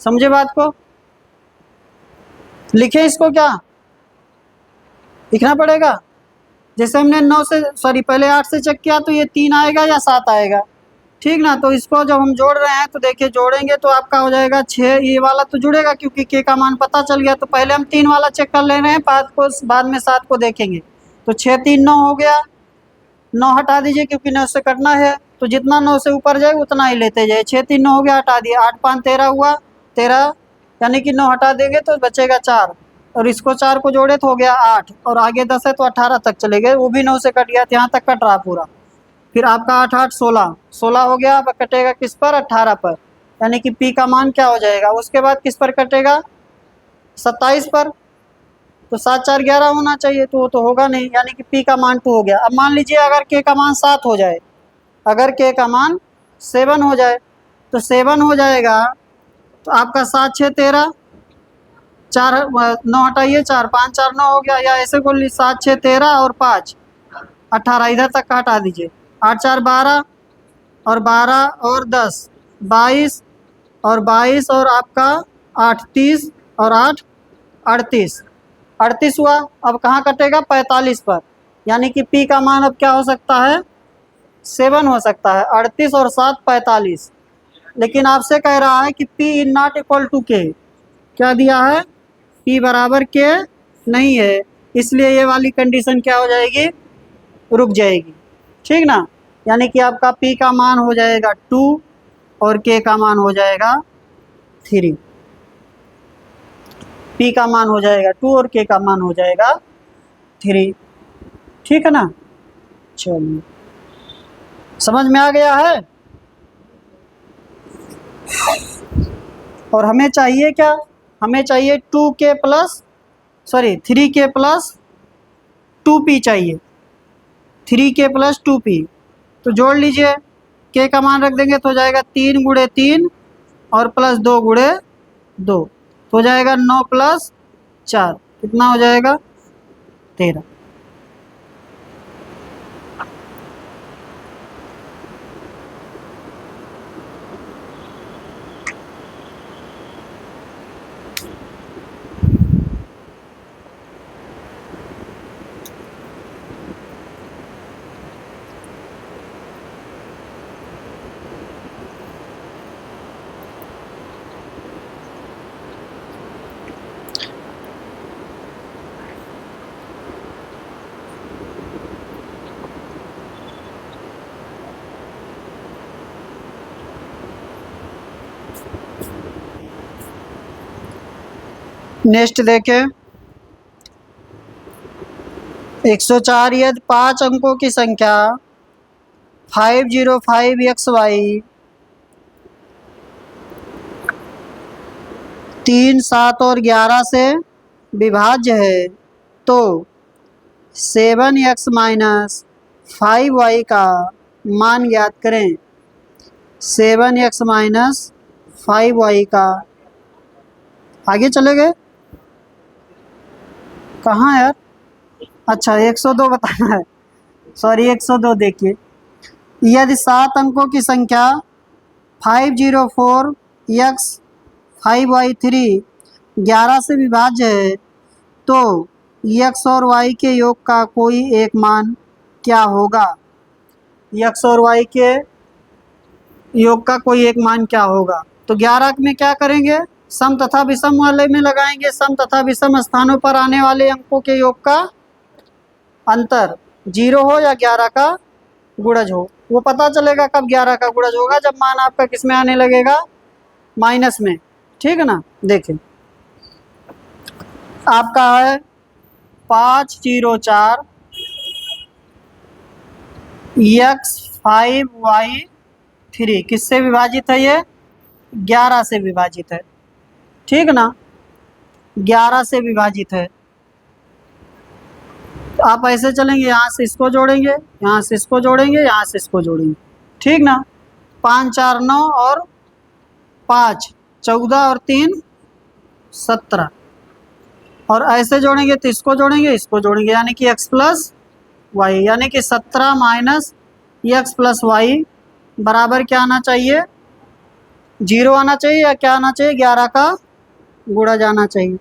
समझे बात को, लिखे इसको, क्या लिखना पड़ेगा। जैसे हमने 9 से सॉरी पहले 8 से चेक किया, तो ये 3 आएगा या 7 आएगा, ठीक ना। तो इसको जब हम जोड़ रहे हैं तो देखिए जोड़ेंगे तो आपका हो जाएगा 6, ये वाला तो जुड़ेगा क्योंकि k का मान पता चल गया। तो पहले हम 3 वाला चेक कर ले रहे हैं, बाद में 7 को देखेंगे। तो 6 3 9 हो गया, 9 हटा दीजिए क्योंकि 9 से कटना है, तो जितना 9 से ऊपर जाए उतना ही लेते जाए। 6 3 9 हो गया, हटा दिया, 8 5 13 हुआ, 13 यानी कि 9 हटा देंगे तो बचेगा 4, और इसको 4 को जोड़े तो हो गया 8, और आगे 10 है तो 18 तक चले गए, वो भी 9 से कट गया, तो यहाँ तक कट रहा पूरा। फिर आपका 8 8 16, 16 हो गया, अब कटेगा किस पर, 18 पर, यानी कि P का मान क्या हो जाएगा। उसके बाद किस पर कटेगा, 27 पर। तो 7 4 11 होना चाहिए, तो वो तो होगा नहीं, यानी कि P का मान 2 हो गया। अब मान लीजिए अगर K का मान 7 हो जाए, अगर K का मान 7 हो जाए, तो 7 हो जाएगा, तो आपका 7 6 13, 4 9 हटाइए, 4 5 4 9 हो गया, या ऐसे बोल ली 7 6 13 और 5 18, इधर तक का हटा दीजिए, 8 4 12 और 12 और 10 22 और 22 और आपका 8 30 और 8 38, 38 हुआ। अब कहाँ कटेगा, 45 पर, यानी कि P का मान अब क्या हो सकता है, 7 हो सकता है। 38 और 7 45, लेकिन आपसे कह रहा है कि P is not equal to K, क्या दिया है, P बराबर K नहीं है, इसलिए ये वाली कंडीशन क्या हो जाएगी, रुक जाएगी, ठीक ना। यानी कि आपका P का मान हो जाएगा 2 और K का मान हो जाएगा 3। P का मान हो जाएगा 2 और K का मान हो जाएगा 3, ठीक है ना। चलिए, समझ में आ गया है। और हमें चाहिए क्या, हमें चाहिए 2K plus 3K plus 2P चाहिए, 3K प्लस 2P। तो जोड़ लीजिए, K का मान रख देंगे तो हो जाएगा 3 गुणे 3 और प्लस 2 गुणे 2, तो हो जाएगा 9 प्लस 4, कितना हो जाएगा, 13। नेक्स्ट देखें, 104 यदि 5 अंकों की संख्या 505XY 3 7 और 11 से विभाज्य है, तो 7x माइनस 5y का मान ज्ञात करें। 7x माइनस 5y का, आगे चले गए कहाँ यार, अच्छा 102 बताना है, सॉरी 102। देखिए, यदि 7 अंकों की संख्या 504 x 5y3 11 से विभाज्य है तो x और y के योग का कोई एक मान क्या होगा? x और y के योग का कोई एक मान क्या होगा? तो 11 में क्या करेंगे? सम तथा विषम वाले में लगाएंगे। सम तथा विषम स्थानों पर आने वाले अंकों के योग का अंतर 0 हो या 11 का गुणज हो, वो पता चलेगा कब 11 का गुणज होगा, जब मान आपका किस में आने लगेगा? माइनस में। ठीक है ना। देखिए, आपका है 504 x 5y3 किससे विभाजित है? ये 11 से विभाजित है। ठीक ना, 11 से विभाजित है। आप ऐसे चलेंगे, यहाँ से इसको जोड़ेंगे, यहाँ से इसको जोड़ेंगे, यहाँ से इसको जोड़ेंगे। ठीक ना, 5 4 9 और 5 14 और 3 17, और ऐसे जोड़ेंगे तो इसको जोड़ेंगे, इसको जोड़ेंगे, यानी कि x प्लस वाई, यानी कि 17 माइनस एक्स प्लस वाई बराबर क्या आना चाहिए? 0 आना चाहिए या क्या आना चाहिए? 11 का गुणज आना चाहिए।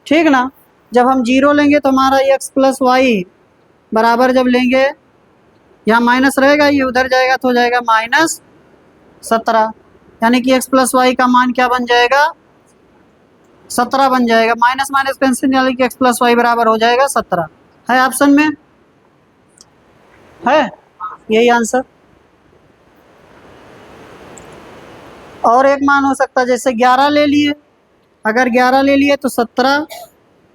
ठीक ना, जब हम 0 लेंगे तो हमारा x प्लस वाई बराबर, जब लेंगे यहाँ माइनस रहेगा, ये उधर जाएगा तो हो जाएगा -17, यानी कि x प्लस वाई का मान क्या बन जाएगा? 17 बन जाएगा। माइनस माइनस कैंसिल, यानी कि x प्लस वाई बराबर हो जाएगा 17। है ऑप्शन में? है यही आंसर। और एक मान हो सकता है, जैसे 11 ले लिए, अगर 11 ले लिए तो 17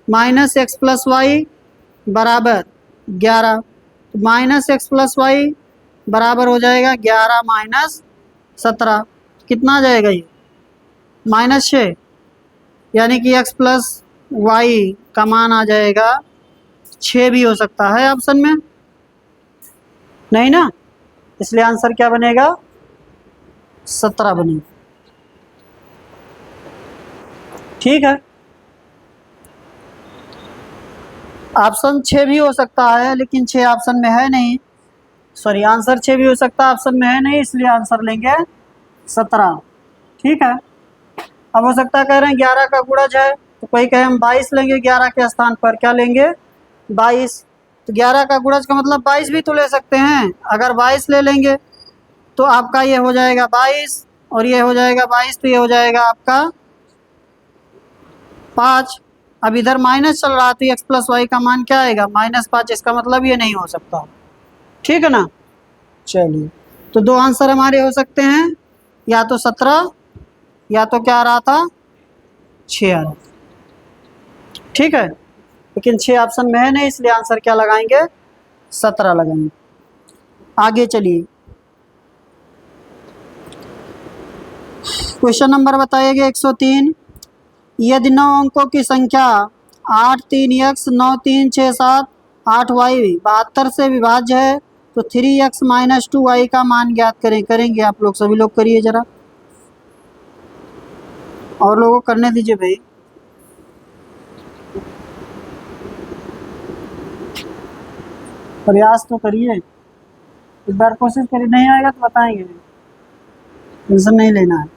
माइनस एक्स प्लस वाई बराबर 11, माइनस एक्स प्लस वाई बराबर हो जाएगा 11 माइनस 17, कितना आ जाएगा ये? -6, यानी कि x प्लस वाई का मान आ जाएगा 6 भी हो सकता है ऑप्शन में, नहीं ना, इसलिए आंसर क्या बनेगा? 17 बनेगा। ठीक है, ऑप्शन 6 भी हो सकता है, लेकिन 6 ऑप्शन में है नहीं, सॉरी आंसर 6 भी हो सकता है, ऑप्शन में है नहीं, इसलिए आंसर लेंगे 17। ठीक है, अब हो सकता है कह रहे हैं 11 का गुणज है, तो कोई कहे हम 22 लेंगे 11 के स्थान पर, क्या लेंगे? 22। तो 11 का गुणज का मतलब 22 भी तो ले सकते हैं। अगर 22 ले लेंगे तो आपका ये हो जाएगा 22 और ये हो जाएगा 22, तो ये हो जाएगा आपका 5। अब इधर माइनस चल रहा, तो एक्स प्लस वाई का मान क्या आएगा? -5। इसका मतलब ये नहीं हो सकता। ठीक है ना। चलिए, तो दो आंसर हमारे हो सकते हैं, या तो 17 या तो क्या आ रहा था? 6 आ रहा था। ठीक है, लेकिन 6 ऑप्शन में है नहीं, इसलिए आंसर क्या लगाएंगे? 17 लगाएंगे। आगे चलिए, क्वेश्चन नंबर बताइएगा 103। यदि 9 अंकों की संख्या 8 3 x 9 3 6 7 8 y 72 से विभाज्य है तो 3x - 2y का मान ज्ञात करें। करेंगे आप लोग, सभी लोग करिए जरा, और लोगों को करने दीजिए भाई। प्रयास तो करिए, एक बार कोशिश करिए, नहीं आएगा तो बताएंगे, टेंशन नहीं लेना है।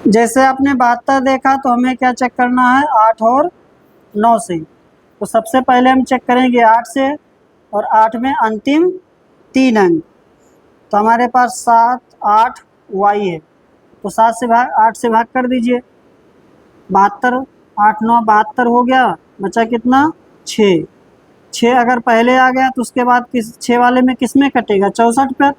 जैसे आपने 72 देखा, तो हमें क्या चेक करना है? 8 और 9 से। तो सबसे पहले हम चेक करेंगे 8 से, और 8 में अंतिम 3 अंक, तो हमारे पास 7 8 y है, तो 7 से भाग 8 से भाग कर दीजिए। 72 8 9 72 हो गया, बचा कितना? 6। 6 अगर पहले आ गया तो उसके बाद किस 6 वाले में किस में कटेगा? 64 पर।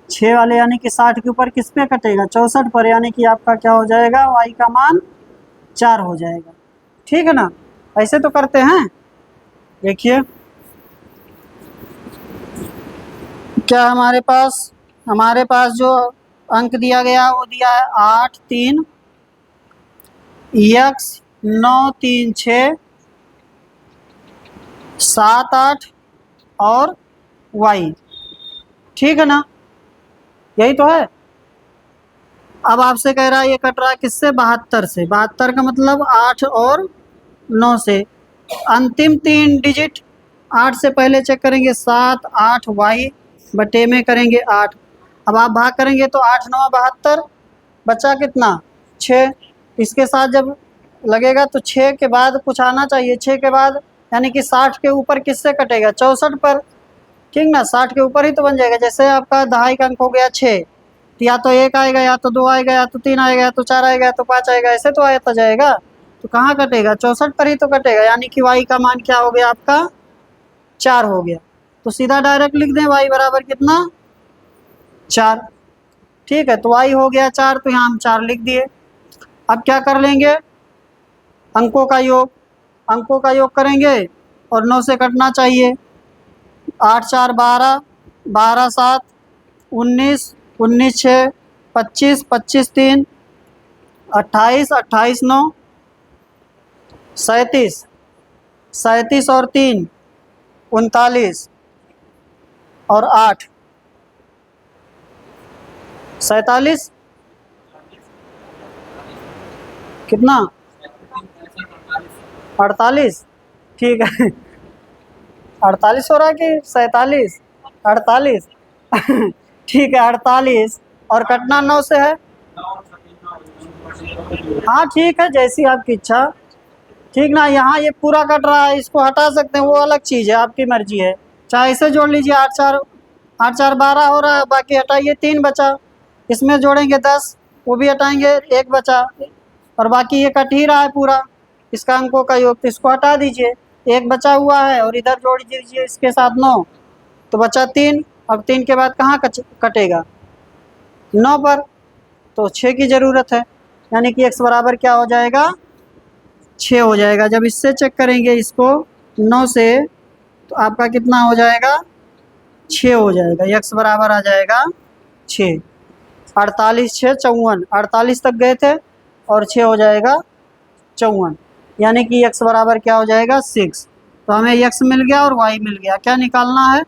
6 वाले यानी कि 60 के ऊपर किस पे कटेगा? 64 पर, यानी कि आपका क्या हो जाएगा? y का मान 4 हो जाएगा। ठीक है ना, ऐसे तो करते हैं। देखिए क्या हमारे पास जो अंक दिया गया वो दिया है 8 3 x 9 3 6 7 8 और y, ठीक है ना, यही तो है। अब आपसे कह रहा है ये कट रहा है किससे, 72 से। 72 का मतलब 8 और 9 से। अंतिम 3 डिजिट 8 से पहले चेक करेंगे 7 8 y बटे में करेंगे 8। अब आप भाग करेंगे तो 8 9 72, बचा कितना 6। इसके साथ जब लगेगा तो 6 के बाद कुछ आना चाहिए, 6 के बाद यानी कि 60 के ऊपर किससे कटेगा, 64 पर, ठीक ना, 60 के ऊपर ही तो बन जाएगा। जैसे आपका दहाई का अंक हो गया 6, तो या तो 1 आएगा, या तो 2 आएगा, या तो 3 आएगा, या तो 4 आएगा, या तो 5 आएगा, ऐसे तो आता जाएगा। तो कहाँ कटेगा, 64 पर ही तो कटेगा, यानी कि y का मान क्या हो गया आपका 4 हो गया। तो सीधा डायरेक्ट लिख दें y बराबर कितना 4, ठीक है। तो y हो गया 4, तो यहाँ हम 4 लिख दिए। अब क्या कर लेंगे, अंकों का योग, अंकों का योग करेंगे और 9 से कटना चाहिए। 8 4 12, 12 7 19, 19 6 25, 25 3 28, 28 9 37, 37 और 3 39 और 8 47, कितना 48, ठीक है। 48 हो रहा है कि 47, 48 ठीक है 48, और कटना 9 से है। हाँ ठीक है, जैसी आपकी इच्छा, ठीक ना। यहाँ ये पूरा कट रहा है, इसको हटा सकते हैं, वो अलग चीज़ है, आपकी मर्जी है। चाहे इसे जोड़ लीजिए, 8 4 12 हो रहा है, बाकी हटाइए 3 बचा, इसमें जोड़ेंगे 10, वो भी हटाएंगे 1 बचा, और बाकी ये कट ही रहा है पूरा, इसका अंकों का योग, तो इसको हटा दीजिए, 1 बचा हुआ है, और इधर जोड़ दीजिए इसके साथ 9, तो बचा 3। अब 3 के बाद कहाँ कटेगा 9 पर, तो 6 की ज़रूरत है, यानी कि x बराबर क्या हो जाएगा 6 हो जाएगा। जब इससे चेक करेंगे इसको 9 से, तो आपका कितना हो जाएगा 6 हो जाएगा, x बराबर आ जाएगा 6। 48 6 54, 48 तक गए थे और 6 हो जाएगा 54, यानी कि x बराबर क्या हो जाएगा 6। तो हमें x मिल गया और y मिल गया। क्या निकालना है,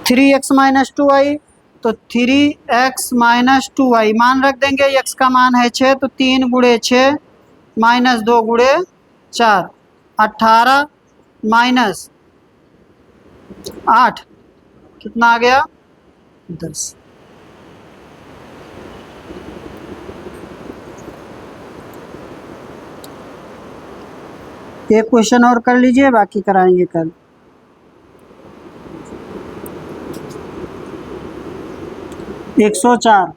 3x माइनस 2y, तो 3x माइनस 2y मान रख देंगे। x का मान है 6, तो 3 गुणे 6 माइनस 2 गुणे 4, 18 माइनस 8, कितना आ गया 10। एक क्वेश्चन और कर लीजिए, बाकी कराएंगे कल। एक 104,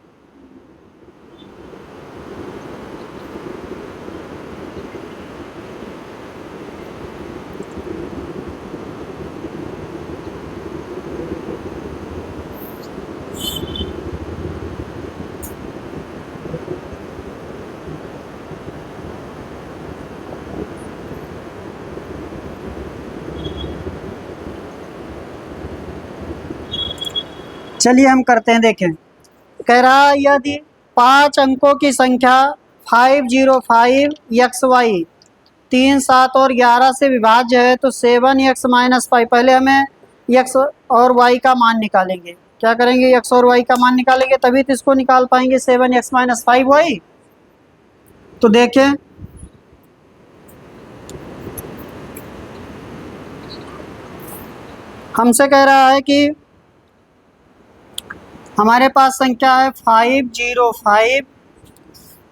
चलिए हम करते हैं, देखें। कह रहा यदि 5 अंकों की संख्या 505 XY 3 7 और 11 से विभाज्य है, तो 7x माइनस 5, पहले हमें x और y का मान निकालेंगे। क्या करेंगे, x और y का मान निकालेंगे, तभी तो इसको निकाल पाएंगे 7x माइनस 5y। तो देखें, हमसे कह रहा है कि हमारे पास संख्या है 505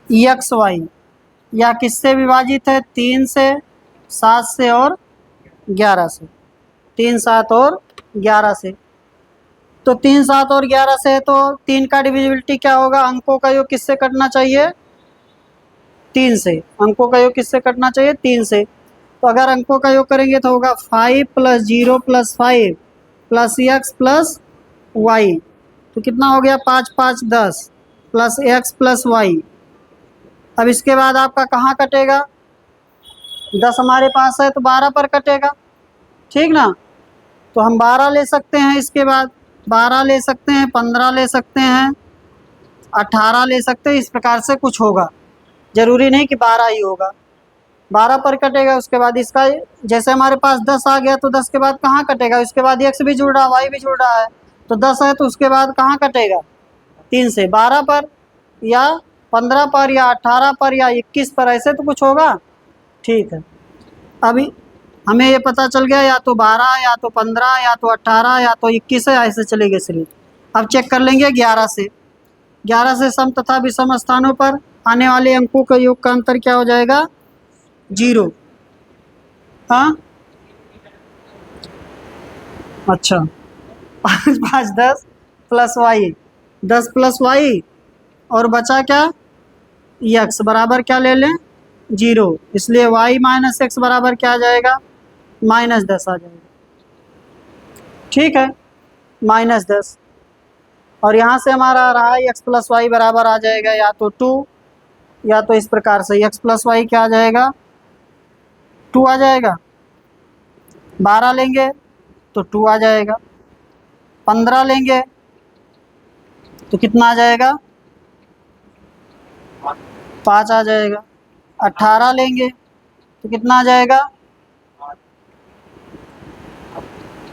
XY, या किससे विभाजित है 3 से 7 से और 11 से, 3 7 और 11 से। तो 3 7 और 11 से है, तो 3 का डिविजिबिलिटी क्या होगा, अंकों का योग किससे कटना चाहिए 3 से, अंकों का योग किससे कटना चाहिए 3 से। तो अगर अंकों का योग करेंगे तो होगा 5 + 0 + 5 + x + y, तो कितना हो गया 5 5 10 प्लस x + y। अब इसके बाद आपका कहाँ कटेगा, 10 हमारे पास है तो 12 पर कटेगा, ठीक ना। तो हम 12 ले सकते हैं, इसके बाद 12 ले सकते हैं, 15 ले सकते हैं, 18 ले सकते हैं, इस प्रकार से कुछ होगा, जरूरी नहीं कि 12 ही होगा। 12 पर कटेगा, उसके बाद इसका जैसे हमारे पास 10 आ गया तो 10 के बाद कहाँ कटेगा, इसके बाद x भी जुड़ रहा है, y भी जुड़ रहा है, तो 10 है तो उसके बाद कहाँ कटेगा, 3 से। 12 पर या 15 पर या 18 पर या 21 पर, ऐसे तो कुछ होगा। ठीक है, अभी हमें ये पता चल गया, या तो 12 या तो 15 या तो 18 या तो 21 है, ऐसे चलेगा सीरीज। अब चेक कर लेंगे 11 से। 11 से सम तथा विषम स्थानों पर आने वाले अंकों का योग का अंतर क्या हो जाएगा, 0। हाँ अच्छा 5 5 10 प्लस वाई, 10 प्लस वाई और बचा क्या, x बराबर क्या ले लें, 0, इसलिए y माइनस एक्स बराबर क्या आ जाएगा, -10 आ जाएगा। ठीक है, -10, और यहाँ से हमारा आ रहा है x प्लस वाई बराबर आ जाएगा या तो 2, या तो इस प्रकार से x प्लस वाई क्या आ जाएगा, 2 आ जाएगा। 12 लेंगे तो 2 आ जाएगा, 15 लेंगे तो कितना आ जाएगा, 5 आ जाएगा, 18 लेंगे तो कितना आ जाएगा,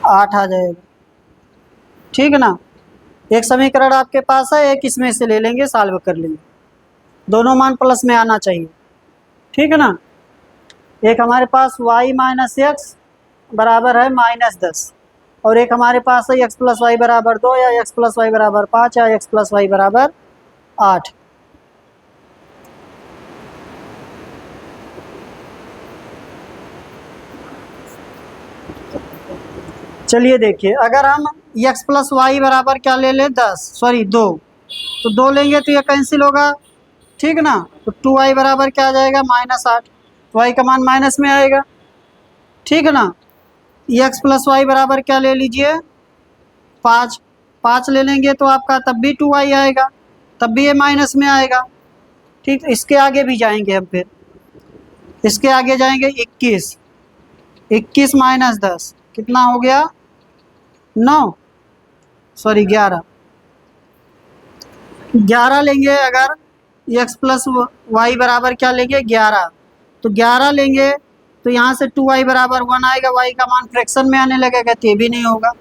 8 आ जाएगा। ठीक है ना, एक समीकरण आपके पास है, एक इसमें से ले लेंगे, सॉल्व कर लेंगे, दोनों मान प्लस में आना चाहिए। ठीक है ना, एक हमारे पास y माइनस एक्स बराबर है -10, और एक हमारे पास है x प्लस वाई बराबर 2 या x प्लस वाई बराबर 5 या x प्लस वाई बराबर 8। चलिए देखिए, अगर हम x प्लस वाई बराबर क्या ले लें, 2, तो 2 लेंगे तो ये कैंसिल होगा। ठीक ना, तो 2y बराबर क्या आ जाएगा, -8, y का मान माइनस में आएगा। ठीक है ना, x प्लस वाई बराबर क्या ले लीजिए, 5 ले लेंगे तो आपका तब भी 2y आएगा, तब भी ये माइनस में आएगा। ठीक, इसके आगे भी जाएंगे हम, फिर इसके आगे जाएंगे 21 माइनस 10 कितना हो गया, 11 लेंगे। अगर x प्लस वाई बराबर क्या लेंगे, 11, तो 11 लेंगे तो यहाँ से 2y बराबर 1 आएगा, y का मान फ्रैक्शन में आने लगेगा, तो ये भी नहीं होगा।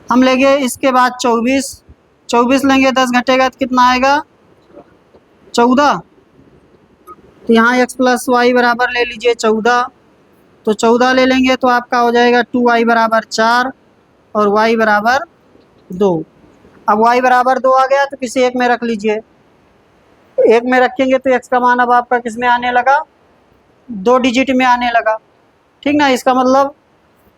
हम लेंगे इसके बाद 24 लेंगे, 10 घटेगा तो कितना आएगा, 14, तो यहाँ x प्लस वाई बराबर ले लीजिए 14, तो 14 ले लेंगे तो आपका हो जाएगा 2y बराबर 4 और y बराबर 2। अब y बराबर 2 आ गया तो किसी एक में रख लीजिए, एक में रखेंगे तो x का मान अब आपका किस में आने लगा, 2 डिजिट में आने लगा। ठीक ना, इसका मतलब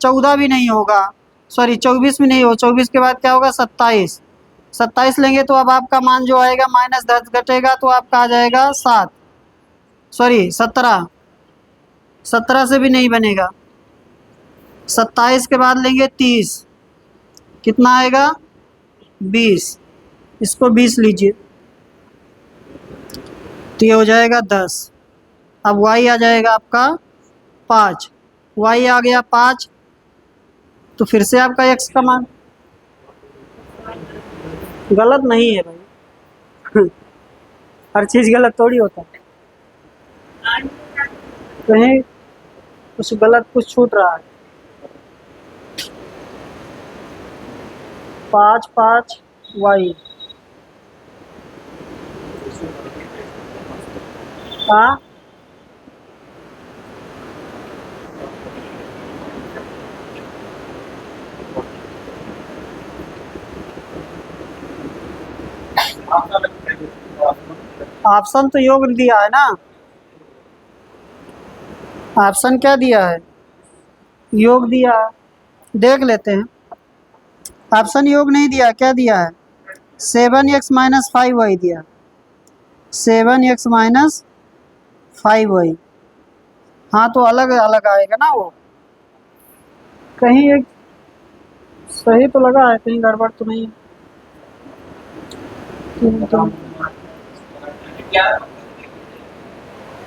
14 भी नहीं होगा, सॉरी 24 भी नहीं हो, 24 के बाद क्या होगा, 27 लेंगे तो अब आपका मान जो आएगा -10 घटेगा तो आपका आ जाएगा 17 से भी नहीं बनेगा। 27 के बाद लेंगे 30, कितना आएगा, 20, इसको 20 लीजिए तो ये हो जाएगा 10। अब y आ जाएगा आपका 5, y आ गया 5, तो फिर से आपका x का मान, गलत नहीं है भाई हर चीज़ गलत थोड़ी होता है, कहीं कुछ गलत कुछ छूट रहा है। 5 5 y, हाँ ऑप्शन तो योग दिया है ना, ऑप्शन क्या दिया है, योग दिया है, देख लेते हैं। ऑप्शन योग नहीं दिया, क्या दिया है, 7x माइनस 5y दिया, 7x माइनस 5y। हाँ तो अलग अलग आएगा ना वो, कहीं एक सही तो लगा है, कहीं गड़बड़ तो नहीं है।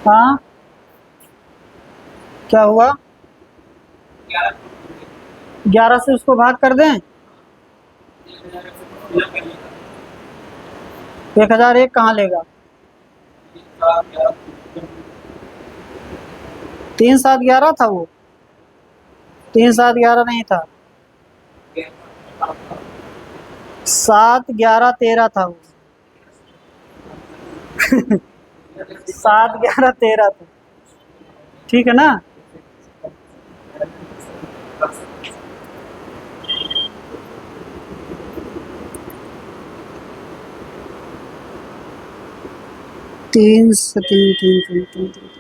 हाँ क्या हुआ, 11 से उसको भाग कर दें, 1001 कहाँ लेगा? 3 7 11 था वो, 3 7 11 नहीं था, 7 11 13 था वो। 7 11 13 था, ठीक है ना? तीन से तीन तीन तीन तीन तीन, तीन।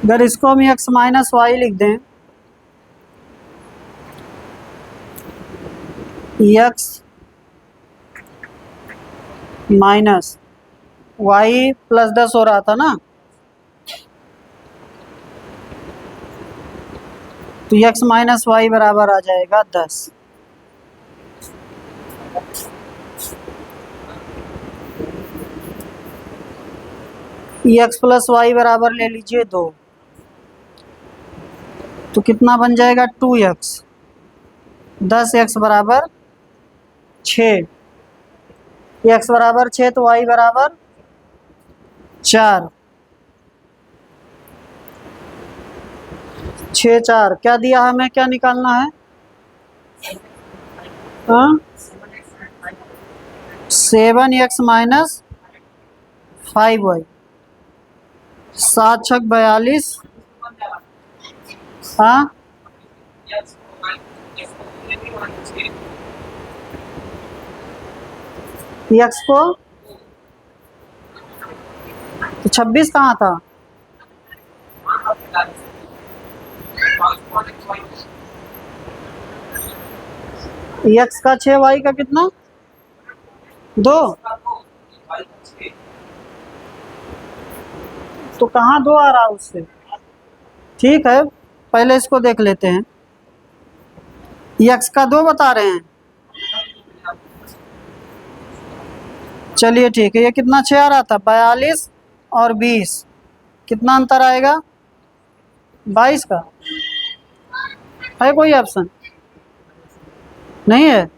अगर इसको हम x माइनस वाई लिख दें, x माइनस वाई प्लस 10 हो रहा था ना, तो x माइनस वाई बराबर आ जाएगा 10। x प्लस वाई बराबर ले लीजिए 2, तो कितना बन जाएगा 2x, 10x बराबर 6, x बराबर 6 तो y बराबर 4, 6 4 क्या दिया हमें, क्या निकालना है? हाँ 7x माइनस 5y, 7 6 42, हाँ x को तो 26 कहाँ था? x का 6 y का कितना 2, तो कहाँ 2 आ रहा है उससे? ठीक है, पहले इसको देख लेते हैं। x का 2 बता रहे हैं, चलिए ठीक है। ये कितना 6 आ रहा था, 42 और 20, कितना अंतर आएगा? 22 का। है कोई ऑप्शन? नहीं है।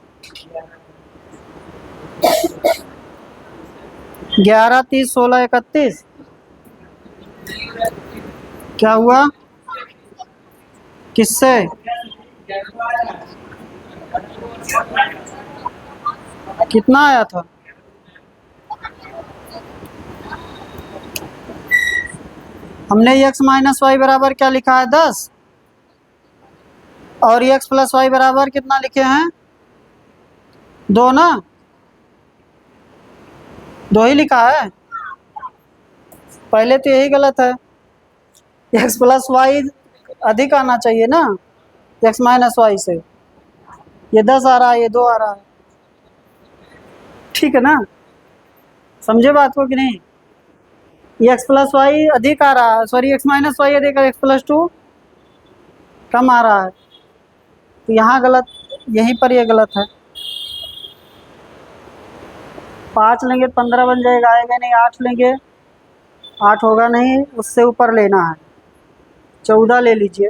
11 30 16 31, क्या हुआ? किससे? कितना आया था? हमने x माइनस वाई बराबर क्या लिखा है 10, और x प्लस वाई बराबर कितना लिखे हैं 2 ना, 2 ही लिखा है। पहले तो यही गलत है, x प्लस वाई अधिक आना चाहिए ना x माइनस वाई से। ये 10 आ रहा है, ये 2 आ रहा है, ठीक है ना? समझे बात को कि नहीं? ये x प्लस वाई अधिक आ रहा है, सॉरी x माइनस वाई अधिक, x प्लस 2 कम आ रहा है, तो यहाँ गलत, यहीं पर ये गलत है। 5 लेंगे 15 बन जाएगा, आएगा नहीं। 8 लेंगे 8 होगा नहीं, उससे ऊपर लेना है, 14 ले लीजिए।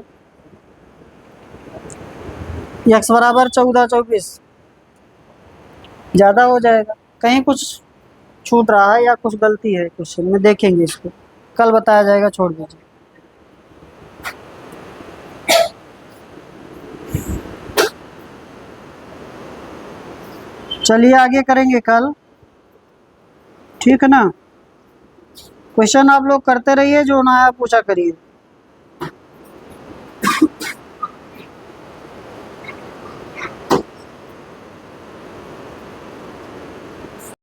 x बराबर 14 24 ज़्यादा हो जाएगा, कहीं कुछ छूट रहा है या कुछ गलती है क्वेश्चन में, देखेंगे इसको, कल बताया जाएगा, छोड़ दीजिए। चलिए आगे करेंगे कल, ठीक है ना? क्वेश्चन आप लोग करते रहिए, जो ना आया पूछा करिए।